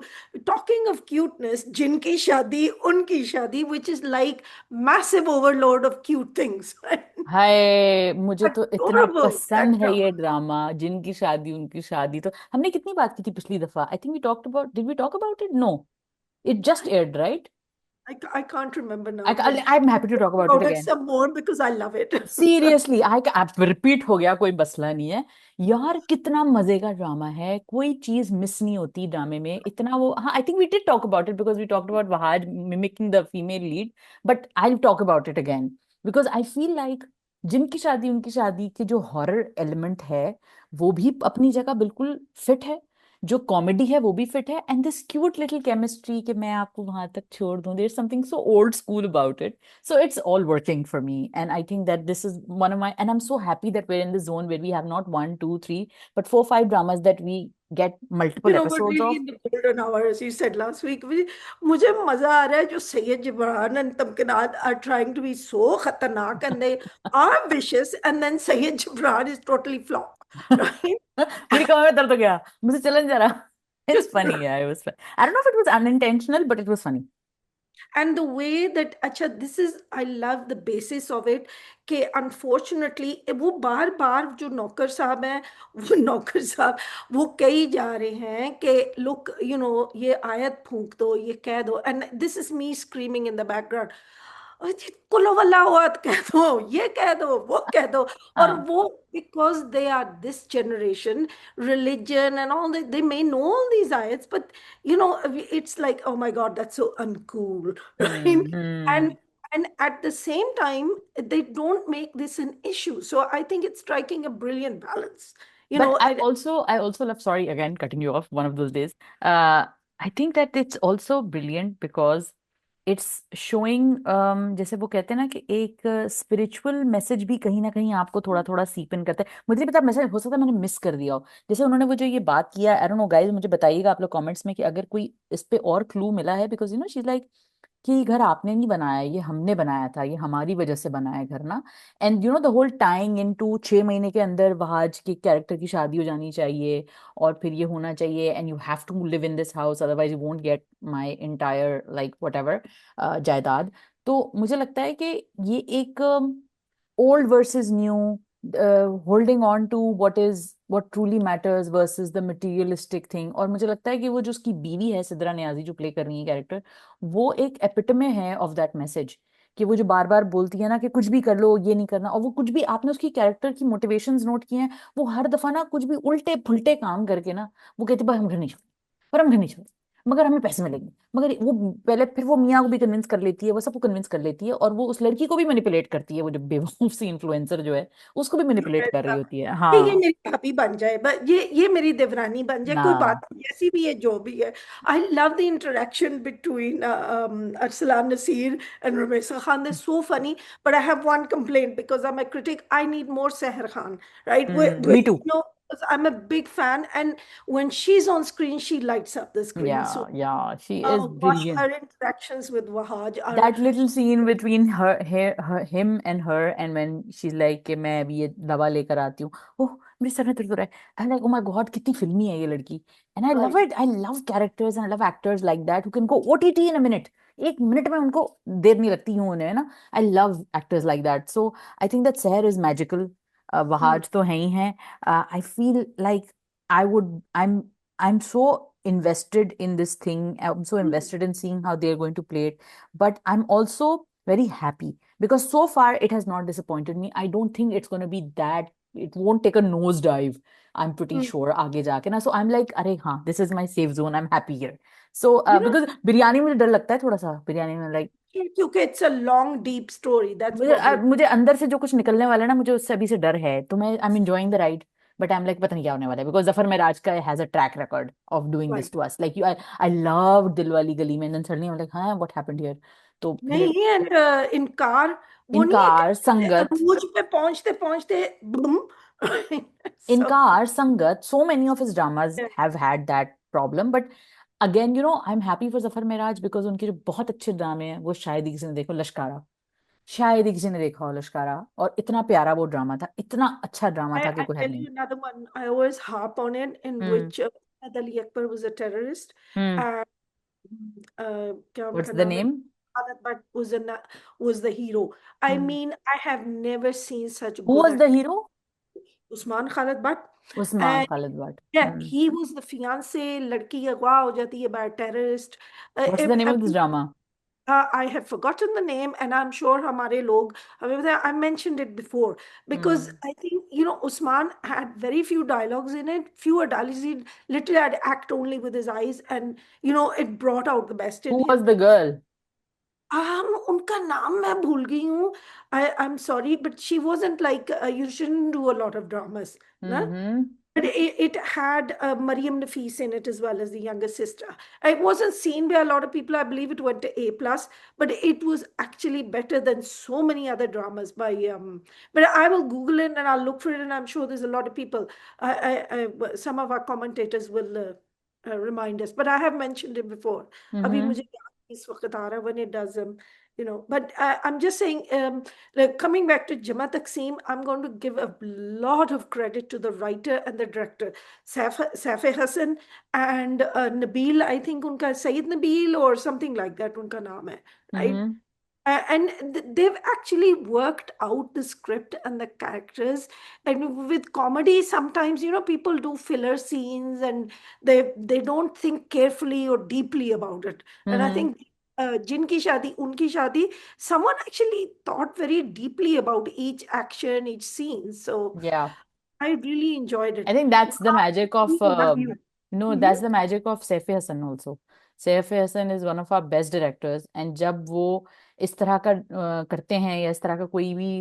talking of cuteness, जिनकी शादी उनकी शादी which is like massive overload of cute things. हाय, मुझे तो इतना अडोरेबल दैट पसंद है ये ड्रामा। ड्रामा, जिनकी शादी उनकी शादी। तो हमने कितनी बात की थी पिछली दफा? I think we talked about, did we talk about it? No, it just aired, right? I can't remember now, but I'm happy to talk about it about it again. some more because I love it. Seriously, I आप repeat हो गया, कोई मसला नहीं है। यार कितना मजे का ड्रामा है, कोई चीज मिस नहीं होती ड्रामे में, इतना वो। हाँ, I think we did talk about it because we talked about Wahaj mimicking the female lead, but I talk about it again because I feel like जिनकी शादी उनकी शादी के जो हॉरर एलिमेंट है वो भी अपनी जगह बिल्कुल फिट है। जो कॉमेडी है वो भी फिट है, and this cute little chemistry कि मैं आपको वहां तक छोड़ दूं, there something so old school about it. So it's all working for me, and I think that this is one of my, and I'm so happy that we're in the zone where we have not one, two, three, but four, five dramas that we get You multiple know what, episodes really of. in the golden hour, as you said last week, मुझे मजा आ रहा है जो Syed Jibran and तमकिनात are trying to be so खतरनाक and they are vicious and then Sayyid Jibran is totally flop, right? मेरी कमर में दर्द हो गया, मुझे चलन जा रहा. It's funny, yeah, it was fun. I don't know if it was unintentional, but it was funny. And the way that अच्छा this is I love the basis of it कि unfortunately वो बार बार जो नौकर साहब हैं वो नौकर साहब वो कही जा रहे हैं कि look you know ये आयत फूंक दो ये कह दो and this is me screaming in the background कुलो वल्ला हुआत कह दो ये कह दो वो कह दो और हाँ. वो because they are this generation religion and all that they may know all these ayats but you know it's like oh my god that's so uncool right Hmm. and and at the same time they don't make this an issue so I think it's striking a brilliant balance you But know I also love, sorry, again, cutting you off, one of those days. Uh, I think that it's also brilliant because it's showing, जैसे वो कहते हैं ना कि एक spiritual message भी कहीं ना कहीं आपको थोड़ा थोड़ा सीप इन करता है. मुझे नहीं पता, मैसेज हो सकता है मैंने मिस कर दिया हो. जैसे उन्होंने वो जो ये बात किया, आई डोंट नो गाइस, मुझे बताइएगा आप लोग कमेंट्स में कि अगर कोई इस पे और क्लू मिला है, because you know she like कि ये घर आपने नहीं बनाया, ये हमने बनाया था, ये हमारी वजह से बना है घर ना. And you know the whole time in two 6 महीने के अंदर वहाज के कैरेक्टर की शादी हो जानी चाहिए, और फिर ये होना चाहिए, and you have to live in this house, otherwise you won't get my entire like whatever जायदाद. तो मुझे लगता है कि ये एक old versus new, holding on to what truly matters versus the materialistic thing. और मुझे लगता है कि वो जो उसकी बीवी है सिद्रा नियाजी जो प्ले कर रही है कैरेक्टर, वो एक एपिटमे है ऑफ दैट मैसेज. कि वो जो बार बार बोलती है ना कि कुछ भी कर लो ये नहीं करना, और वो कुछ भी, आपने उसकी कैरेक्टर की मोटिवेशंस नोट किए हैं, वो हर दफा ना कुछ भी उल्टे फुलटे काम करके ना वो कहती है हम घर नहीं छोड़ते, पर हम घर नहीं छोड़ते, मगर हमें पैसे मिलेंगे, मगर वो पहले फिर वो मियाँ को भी कन्विंस कर लेती है, वो सबको कन्विंस कर लेती है, और वो उस लड़की को भी मैनिपुलेट करती है, वो जो बेवकूफ सी इन्फ्लुएंसर जो है उसको भी मैनिपुलेट कर रही होती है. ये हाँ. मेरी भाभी बन जाए बस ये मेरी देवरानी बन जाए ना. कोई बात नहीं जैसी भी है जो भी है I love the interaction between Arsalan Naseer and Ramsha Khan they're so funny but I have one complaint because I'm a critic I need more Seher Khan right me too. you know I'm a big fan and when she's on screen she lights up the या screen so या she is gosh brilliant. her interactions with Wahaj are That little scene between him and her, and when she's like कि मैं अभी ये दवा लेकर आती हूँ, ओह मेरे सर में दर्द हो रहा है, I like oh my God कितनी फिल्मी है ये लड़की. And I love right it, I love characters and I love actors like that who can go OTT in a minute. 1 minute में उनको देर नहीं लगती हूँ उन्हें ना. I love actors like that. So I think that सहर is magical. Hmm. Wahaj तो है ही हैं. आई feel like I would I'm so invested in this thing. I'm so Hmm. invested in seeing how they're going to play it, but I'm also very happy because so far it has not disappointed me. I don't think it's going to be that, it won't take a nosedive, I'm pretty Hmm. sure आगे जाके ना. So I'm like अरे हाँ, this is my safe zone, I'm happy here. So You know because biryani मुझे डर लगता है थोड़ा सा, बिरयानी में like क्योंकि it's a long deep story that's probably मुझे अंदर से जो कुछ निकलने वाला है ना, मुझे उससे अभी से डर है, तो मैं I am enjoying the ride. But I am like पता नहीं क्या होने वाला है, बिकॉज जफर मिराज का has a track record of doing this right to us, like you, I love Dil Wali Gali Mein, then suddenly I am like हाँ व्हाट हैपेंड हियर. तो फिर नहीं एंड इनकार वो नहीं है इनकार, कि संगत, अरूज पे पहुंचते पहुंचते बूम so इनकार, संगत, so many of his dramas have had that problem. But again, you know, I'm happy for Zafar Miraj because उनके जो बहुत अच्छे ड्रामे हैं वो शायद ही किसी ने देखो, लश्कारा, शायद ही किसी ने देखा हो लश्कारा, और इतना प्यारा वो ड्रामा था, इतना अच्छा ड्रामा था कि I कोई हद tell नहीं. you another one I always harp on it in hmm. which Ali Akbar was a terrorist hmm. and क्या What's उनका the नाम है name? Khalid Butt was the hero I Hmm. mean I have never seen such Who good was the acting hero? Usman Khalid Butt Usman and Khalid Butt. yeah Hmm. he was the fiance लड़की अगवा हो जाती है by a terrorist What's the name of this drama? I have forgotten the name, and I'm sure हमारे लोग हमें पता है, I mentioned it before because Hmm. I think you know Usman had very few dialogues in it, fewer dialogues. He literally had act only with his eyes, and you know it brought out the best in Who him. was the girl? उनका नाम मैं भूल गई हूँ. I'm sorry, but she wasn't like you shouldn't do a lot of dramas, ना? Mm-hmm. But it had Mariam Nafis in it as well as the younger sister. It wasn't seen by a lot of people. I believe it went to A plus, but it was actually better than so many other dramas by. But I will Google it and I'll look for it, and I'm sure there's a lot of people. Some of our commentators will remind us. But I have mentioned it before. Abhi Mm-hmm. mujhe yaad nahi is waqt aa raha when it does. But I'm just saying. Like coming back to Jama Taksim, I'm going to give a lot of credit to the writer and the director, Saif Hassan and Nabil. I think unka Sayyid Nabil or something like that. Unka naam hai, right? Mm-hmm. And they've actually worked out the script and the characters. And with comedy, sometimes people do filler scenes and they don't think carefully or deeply about it. And I Mm-hmm. think Jinki Shadi, Unki Shadi, someone actually thought very deeply about each action, each scene. So Yeah. I really enjoyed I it. think that's the magic of Love you. Mhm. that's the magic of Saif Hassan also. Saif Hassan is one of our best directors, and जब वो इस तरह का करते हैं या इस तरह का कोई भी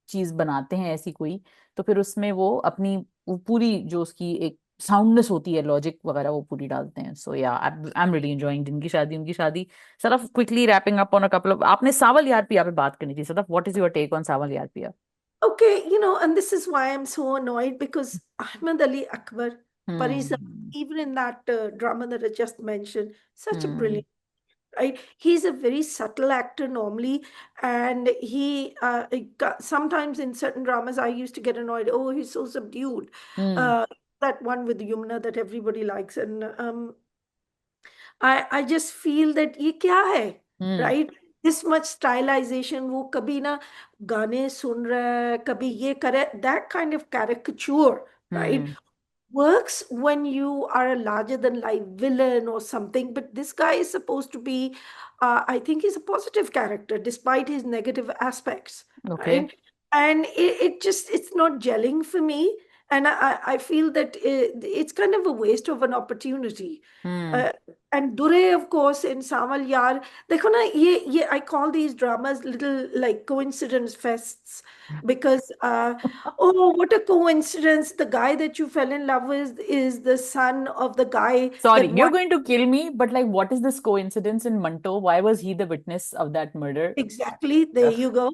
चीज बनाते हैं ऐसी कोई, तो फिर उसमें वो अपनी वो पूरी जो उसकी एक साउंडनेस होती है, लॉजिक वगैरह वो पूरी डालते हैं. सो या आई एम रियली एंजॉयिंग जिनकी शादी उनकी शादी. Sir quickly wrapping up on a couple of, आपने सावल यार पिया पे बात करनी थी sir. What is your take on Sawal Yaar Piya? Okay, and this is why I'm so annoyed because Ahmed Ali Akbar, Paris, Hmm. even in that drama that I just mentioned, such a Hmm. brilliant, right? He's a very subtle actor normally, and sometimes in certain dramas I used to get annoyed. Oh, he's so subdued. Hmm. Uh, that one with Yumna that everybody likes, and I just feel that ये क्या है, Hmm. right? This much stylization, वो कभी ना गाने सुन रहा है, कभी ये करे, that kind of caricature, right? Hmm. Works when you are a larger than life villain or something, but this guy is supposed to be, I think he's a positive character despite his negative aspects, Okay. right? And it's not gelling for me. And I feel that it's kind of a waste of an opportunity. Hmm. Uh, and Dure, of course, in Samal Yar, देखो ना ये I call these dramas little like coincidence fests because oh, what a coincidence! The guy that you fell in love with is the son of the guy Sorry, that you're won. going to kill me, but like, what is this coincidence in Manto? Why was he the witness of that murder? Exactly, there Ugh. you go.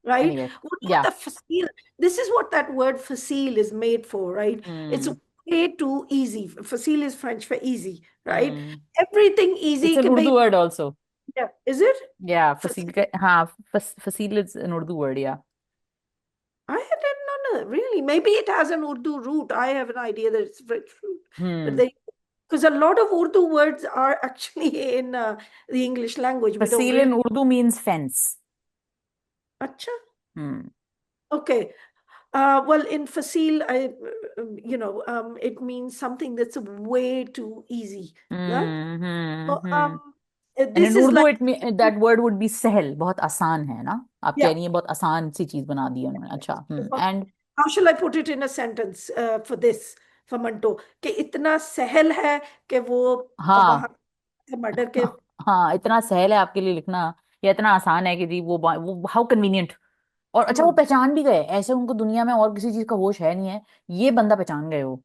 Right? Anyway, What yeah. the facile? This is what that word facile is made for, right? It's Hmm. way too easy. Facile is French for easy, right? Hmm. Everything It's easy an can Urdu be. word also. Yeah, is it? Yeah, fasil Facile. ka, हाँ, fasil is an Urdu word, yeah. I didn't know. Really, maybe it has an Urdu root. I have an idea that it's French root, but Hmm. they because a lot of Urdu words are actually in the English language. We don't Fasil really. in Urdu means fence. Acha. Hmm. Okay. Well, in facile, it means something that's way too easy. Yeah. Hmm. Hmm. So, Hmm. And this in is Urdu, like, that word would be सहल. बहुत आसान है ना? आप कह yeah. रही हैं बहुत आसान सी चीज बना दी है उन्होंने. अच्छा. And How shall I put it in a sentence for this, for Manto? कि इतना सहल है कि वो हाँ. वहां मर्डर के. हाँ, इतना सहल है आपके लिए लिखना, या इतना आसान है कि जी वो हाउ कन्वीनियंट. और अच्छा, वो Hmm. पहचान भी गए, ऐसे उनको दुनिया में और किसी चीज का होश है नहीं है, ये बंदा पहचान गए वो.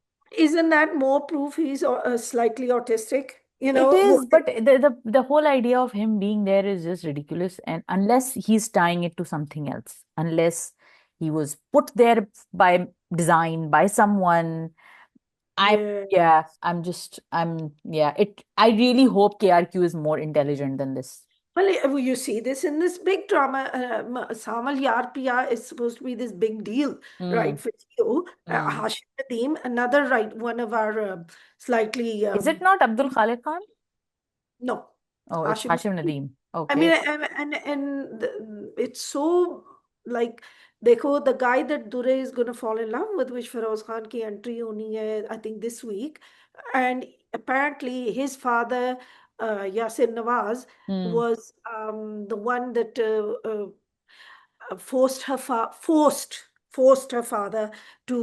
Isn't that more proof he's slightly autistic? It is, but the whole idea of him being there is just ridiculous. And unless he's tying it to something else, unless he was put there by design by someone, I Yeah. yeah, yeah. I really hope KRQ is more intelligent than this. Well, you see this in this big drama. Samal Yar Piya is supposed to be this big deal, Hmm. right? For you, Hmm. Hashim Nadeem, another right, one of our slightly Is it not Abdul Khalid Khan? no, Oh, it's Hashim Hashim Nadeem. Nadeem. I mean, Okay. it's so like, देखो, the guy that Dure is going to fall in love with, which Feroz Khan की entry होनी है, I think this week, and apparently his father, Yasir Nawaz, Hmm. was the one that forced her father to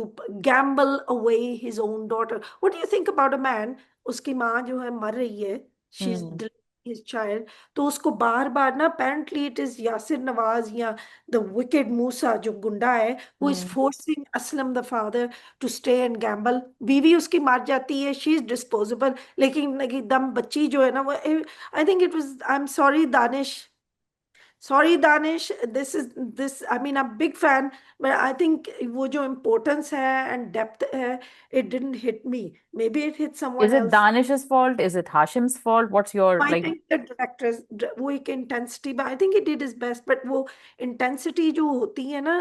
gamble away his own daughter. What do you think about a man? उसकी माँ जो है मर रही है. She's Hmm. his child, तो उसको बार बार ना, apparently it is Yasir Nawaz या the wicked मूसा जो गुंडा है, who is hmm forcing Aslam the father to stay and gamble. बीवी उसकी मर जाती है, she is disposable, लेकिन एकदम बच्ची जो है ना वो, I think it was, I'm sorry Danish, sorry Danish, this I mean I'm big fan, but I think वो जो importance है and depth है, it didn't hit me. Maybe it hit Is someone it else. Danish's fault? Is it Hashim's fault? What's your I like? think the directors वो एक intensity, but I think he did his best, but वो intensity जो होती है ना,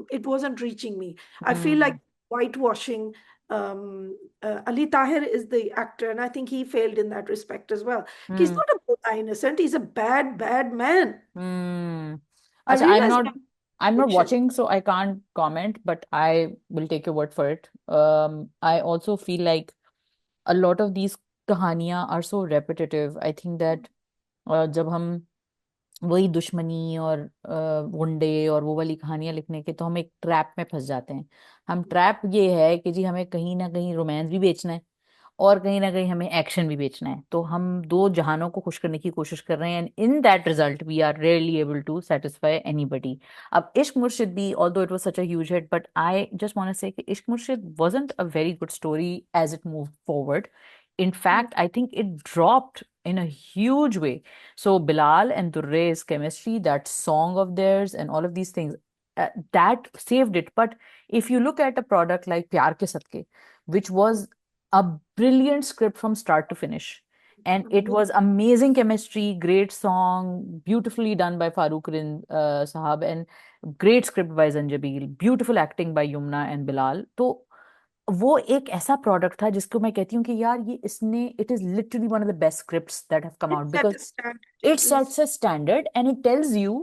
it wasn't reaching me. I feel like Hmm. whitewashing. Ali Tahir is the actor, and I think he failed in that respect as well. He's Hmm. not a both innocent. He's a bad, bad man. Hmm. I Acha, realize that I'm not fiction. watching, so I can't comment, but I will take your word for it. I also feel like a lot of these कहानियां are so repetitive. I think that जब हम वही दुश्मनी और गुंडे और वो वाली कहानियां लिखने के, तो हम एक ट्रैप में फंस जाते हैं। हम ट्रैप ये है कि जी हमें कहीं ना कहीं रोमांस भी बेचना है और कहीं ना कहीं हमें एक्शन भी बेचना है, तो हम दो जहानों को खुश करने की कोशिश कर रहे हैं, and in that result we are rarely able to satisfy anybody. अब इश्क मुर्शिद भी, although it was such a huge hit, but I just want to say कि इश्क मुर्शिद wasn't a very good story as it moved forward. In Mm. fact, I think it dropped in a huge way. So Bilal and Durre's chemistry, that song of theirs and all of these things, that saved it. But if you look at a product like Pyar Ke Sadke, which was a brilliant script from start to finish. And it was amazing chemistry, great song, beautifully done by Farooq Rind Sahab, and great script by Zanjabil, beautiful acting by Yumna and Bilal. तो वो एक ऐसा product था जिसको मैं कहती हूँ कि यार ये इसने, it is literally one of the best scripts that have come It out, set because a standard. it Yes. sets a standard and it tells you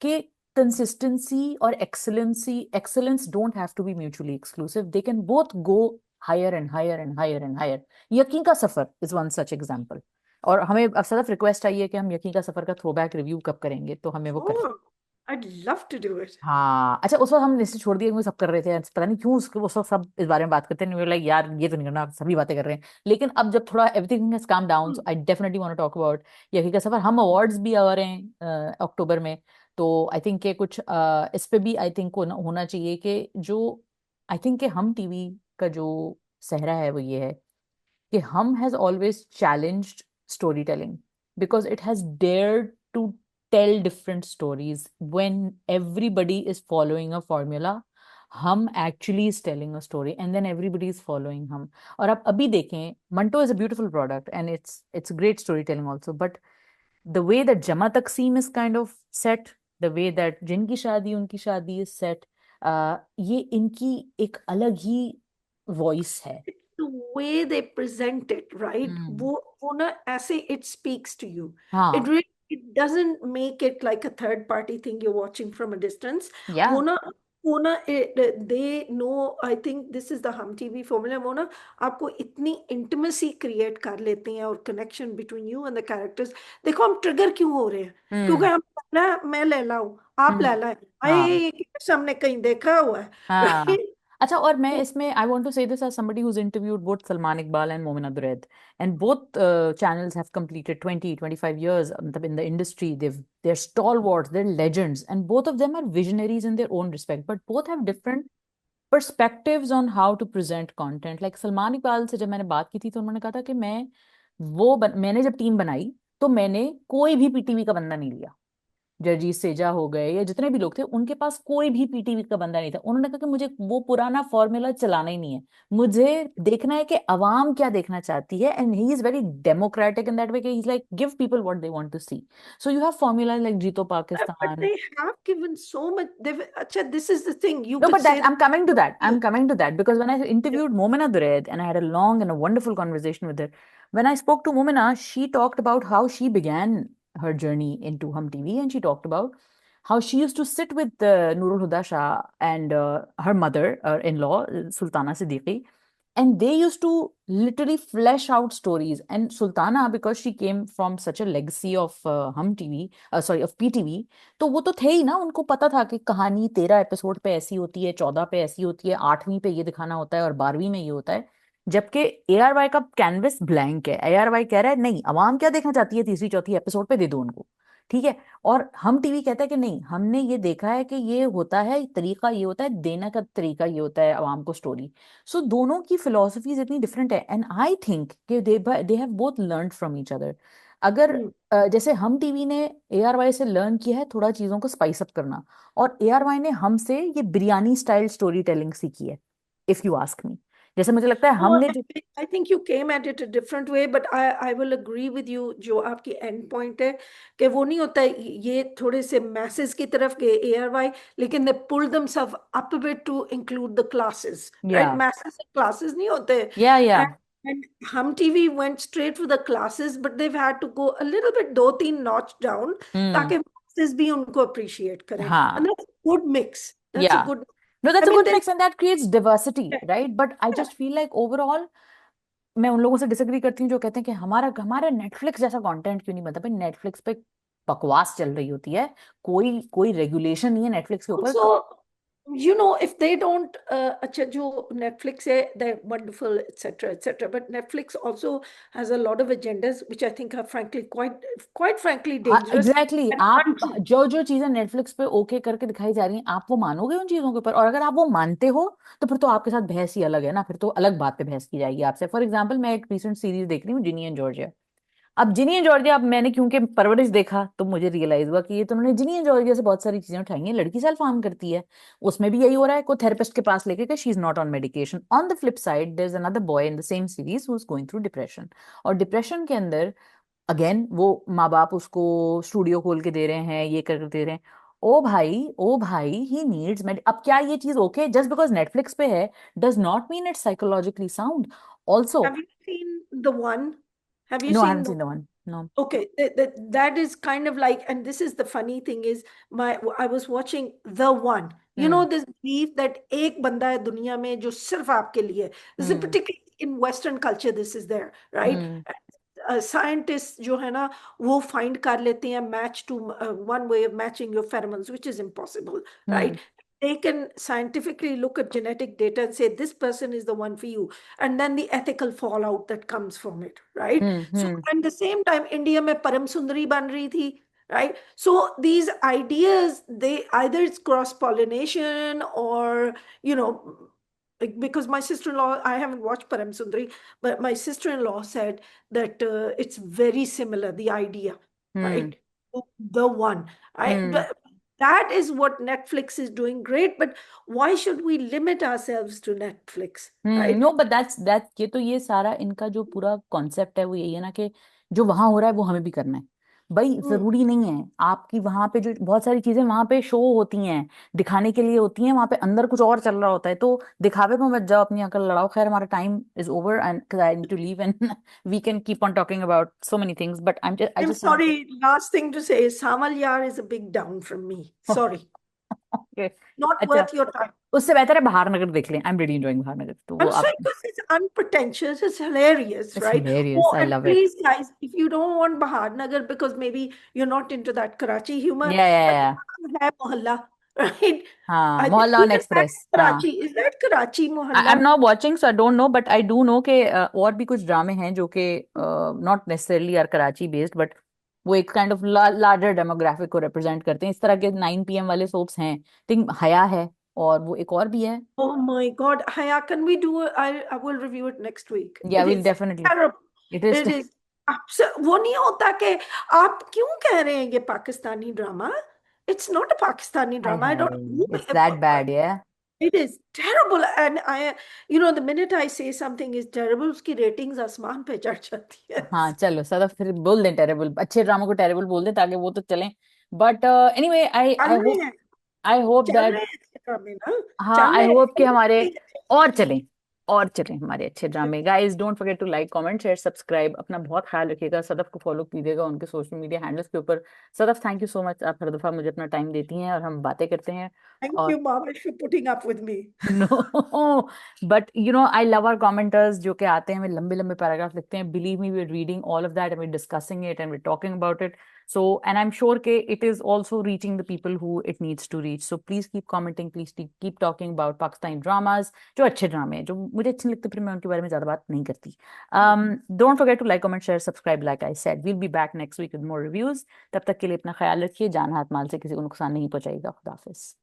कि consistency or excellence don't have to be mutually exclusive. They can both go higher and higher and higher and higher. यकीन का सफर is one such example. और हमें अब Sadaf request आई है कि हम यकीन का सफर का थ्रोबैक रिव्यू कब करेंगे, तो हमें वो कर। Oh, I'd love to do it. हाँ अच्छा, उस वक्त हम लिस्ट छोड़ दिए क्योंकि सब कर रहे थे, पता नहीं क्यों उस वक्त सब इस बारे में बात करते हैं, लाइक यार ये तो नहीं करना, सभी बातें कर रहे हैं। लेकिन अब जब थोड़ा everything has calm down, so Hmm. I definitely want to talk about यही का सफर। हम अवार्ड्स भी आ रहे हैं अक्टूबर में, तो आई थिंक के कुछ इस पे भी आई थिंक होना चाहिए कि जो आई थिंक कि हम टीवी का जो सहरा है वो ये है कि हम has always challenged storytelling because it has dared to tell different stories when everybody is following a formula. हम actually is telling a story and then everybody is following हम। और आप अभी देखें, Manto is a beautiful product and it's great storytelling also, but the way that जमा तकसीम is kind of set, the way that जिनकी शादी उनकी शादी is set, ये इनकी एक अलग ही वॉइस है। It's the way they present it, right? हम्म। वो ना ऐसे it speaks to you. It हाँ। really, it doesn't make it like a third party thing you're watching from a distance. या। वो ना they know, I think this is the Hum TV formula. वो ना आपको इतनी intimacy create कर लेते हैं और connection between you and the characters. देखो हम trigger क्यों हो रहे हैं? क्योंकि हम्म। हम ना, मैं लैला हूँ, आप हम्म। लैला है, अरे हाँ। ये किसने हमने कहीं देखा हुआ है, हाँ। right? अच्छा, और मैं इसमें I want to say this as somebody who's interviewed both Salman Iqbal and Momin Abdured, and both channels have completed 20-25 years in the industry. They're stalwarts, they're legends, and both of them are visionaries in their own respect, but both have different perspectives on how to present content. Like Salman Iqbal से जब मैंने बात की थी तो उन्होंने कहा था कि मैंने जब टीम बनाई तो मैंने कोई भी पीटीवी का बंदा नहीं लिया। जर्जीत सेजा हो गए या जितने भी लोग थे, उनके पास कोई भी पीटीवी का बंदा नहीं था। उन्होंने कहा कि मुझे वो पुराना फॉर्मूला चलाना ही नहीं है, मुझे देखना है कि अवाम क्या देखना चाहती है, and he is very democratic in that way कि he is like give people what they want to see. So you have formula like Jeeto But Pakistan. they have given so much. Acha, this is the thing. You No, could but that say I'm coming to that. that. I'm coming to that because when I interviewed Momina Dured and I had a long and a wonderful conversation with her, when I spoke to Momina, she talked about how she began her journey into Hum TV, and she talked about how she used to sit with Nurul Huda Shah and her mother, in-law, Sultana Siddiqui, and they used to literally flesh out stories. And Sultana, because she came from such a legacy of Hum TV, sorry, of PTV, तो वो तो थे ही ना, उनको पता था कि कहानी 13 एपिसोड पे ऐसी होती है, 14 पे ऐसी होती है, 8वीं पे ये दिखाना होता है और 12वीं में ये होता है। जबकि ARY का कैनवस ब्लैंक है। ARY कह रहा है नहीं, अवाम क्या देखना चाहती है तीसरी चौथी एपिसोड पे दे दो उनको, ठीक है। और हम टीवी कहता है कि नहीं, हमने ये देखा है कि ये होता है, तरीका ये होता है, देने का तरीका ये होता है अवाम को स्टोरी। सो दोनों की फिलोसफीज इतनी डिफरेंट है, एंड आई थिंक कि they have both learn from each other. अगर हम्म। जैसे हम टीवी ने ARY से लर्न किया है थोड़ा चीजों को स्पाइस अप करना, और ARY ने हमसे ये बिरयानी स्टाइल स्टोरी टेलिंग सीखी है, इफ यू आस्क मी। जैसे मुझे लगता है Oh, हमने जो I think you came at it a different way, but I will agree with you. जो आपकी एंड पॉइंट है कि वो नहीं होता है, ये थोड़े से मैसेज की तरफ गए ARY, लेकिन they pulled themselves up a bit to include the classes, या right? Masses and classes नहीं होते, या and Hum TV went straight for the classes, but they've had to go a little bit दो तीन notch down हम्म ताकि masses भी उनको appreciate करें, and हाँ that's a good mix. That's a या good. no, I that's a mean, good mix and that creates diversity, right? But I yeah. just feel like overall मैं उन लोगों से डिसएग्री करती हूँ जो कहते हैं कि हमारा हमारा नेटफ्लिक्स जैसा कंटेंट क्यों नहीं बनता। भाई नेटफ्लिक्स पे बकवास चल रही होती है, कोई कोई रेगुलेशन नहीं है नेटफ्लिक्स के ऊपर। Also, if they don't, अच्छा जो Netflix है, they're wonderful, etc., etc. But Netflix also has a lot of agendas, which I think are frankly quite frankly हाँ dangerous एग्जैक्टली and आप untrue. जो जो चीजें नेटफ्लिक्स पे ओके करके दिखाई जा रही हैं आप वो मानोगे उन चीजों के ऊपर, और अगर आप वो मानते हो तो फिर तो आपके साथ बहस ही अलग है ना, फिर तो अलग बात पे बहस की जाएगी आपसे। फॉर एग्जाम्पल मैं एक रिसेंट सीरीज देख रही हूँ, जिनी एंड जॉर्जिया। अब जिनी एंड जॉर्जिया, अब मैंने क्योंकि परवरिश देखा तो मुझे रियलाइज हुआ कि ये तो उन्होंने जिनी एंड जॉर्जिया से बहुत सारी चीजें उठाई हैं। लड़की सेल्फ हार्म करती है, उसमें भी यही हो रहा है, कोई थेरेपिस्ट के पास लेके कि she is not on medication. On the flip side there is another boy in the same series who is going through depression, और डिप्रेशन के अंदर अगेन वो माँ बाप उसको स्टूडियो खोल के दे रहे हैं, ये कर दे रहे हैं। ओ भाई ओ भाई, ही नीड्स मेड। अब क्या ये चीज ओके जस्ट बिकॉज नेटफ्लिक्स पे है does not mean it's psychologically sound also. Have you seen the one? Have you no I seen haven't the seen the one, no. Okay, that is kind of like, and this is the funny thing is, I was watching the one. Hmm This belief that एक बंदा है दुनिया में जो सिर्फ आपके लिए है. This is hmm particularly in Western culture, this is there, right? Hmm Scientists जो है ना वो find कर लेते हैं match to one way of matching your pheromones, which is impossible, hmm right? They can scientifically look at genetic data and say this person is the one for you, and then the ethical fallout that comes from it, right? So hmm at the same time, India में परम सुंदरी बन रही थी, right? So these ideas, they either it's cross pollination or you know because my sister-in-law, I haven't watched Param Sundari, but my sister-in-law said that it's very similar, the idea, hmm right? The one. Hmm That is what Netflix is doing great, but why should we limit ourselves to Netflix, right? No but that's ये तो ये सारा इनका जो पूरा concept है वो यही है ना कि जो वहां हो रहा है वो हमें भी करना है। भाई Hmm. जरूरी नहीं है आपकी वहां पे जो बहुत सारी चीजें वहां पे शो होती हैं, दिखाने के लिए होती हैं, वहां पे अंदर कुछ और चल रहा होता है, तो दिखावे में मत जाओ, अपनी अकल लड़ाओ। खैर हमारा time is over and I need to leave and we can keep on talking about so many things but I I'm just want sorry, last thing to say is Samal Yar is a big down from me. Sorry, okay. not अच्छा, worth your time. उससे बेहतर है बाहर नगर देख लें, I am really enjoying बाहर नगर, तो वो I'm आप। sorry because it's unpretentious, it's hilarious, it's right? Hilarious, Oh, I and love it. please, guys, if you don't want Bahar Nagar because maybe you're not into that Karachi humor, या hai Mohalla, right? हाँ, I think Mohalla on even that Express, हाँ। Karachi, is that Karachi I am Mohalla? Not watching so I don't know, but I do know के और भी कुछ ड्रामे हैं जो कि not necessarily are Karachi based, बट वो एक काइंड ऑफ लार्जर डेमोग्राफिक को रिप्रेजेंट करते हैं। इस तरह के 9 PM वाले सोप्स हैं, थिंक हया है, और वो एक और भी है। Oh my God, Haya, can we do it? I will review it next week. या It will is definitely, terrible. It is. It is वो नहीं होता कि आप क्यों कह रहे हैं ये Pakistani drama? It's not a Pakistani hi drama. I hi, don't know. It's that bad या। It is terrible. And the minute I say something is terrible, उसकी ratings आसमान पे चढ़ जाती है. हाँ चलो सदा, फिर बोल दें टेरेबल, अच्छे ड्रामा को टेरेबल बोल दें ताकि वो तो चलें। बट एनीवे आई चल आई रहे होप, हैं, आई होप चल दैट, रहे हैं अच्छे ड्रामे ना, हाँ चल आई रहे होप कि हमारे हैं. और चलें, और चलें हमारे अच्छे ड्रामे। Guys don't forget to like comment share subscribe, अपना बहुत ख्याल रखिएगा, सदफ को फॉलो कीजिएगा उनके सोशल मीडिया हैंडल्स के ऊपर। Sadaf thank you so much, आप हर दफा मुझे अपना टाइम देती हैं और हम बातें करते हैं। Thank और you, Bhavesh, for putting up with me. No but you know I love our commenters जो कि आते हैं, हमें लंबे लंबे पैराग्राफ लिखते हैं, believe me we are reading all of that and we discussing it and we talking about it. So, and I'm sure ke it is also reaching the people who it needs to reach. So please keep commenting, please keep talking about Pakistani dramas, जो अच्छे ड्रामे हैं, जो मुझे अच्छे नहीं लगते, फिर मैं उनके बारे में ज्यादा बात नहीं करती. Don't forget to like, comment, share, subscribe. Like I said, we'll be back next week with more reviews. तब तक के लिए अपना ख्याल रखिए, जान हाथ माल से किसी को नुकसान नहीं पहुंचाएगा. खुदा हाफिज.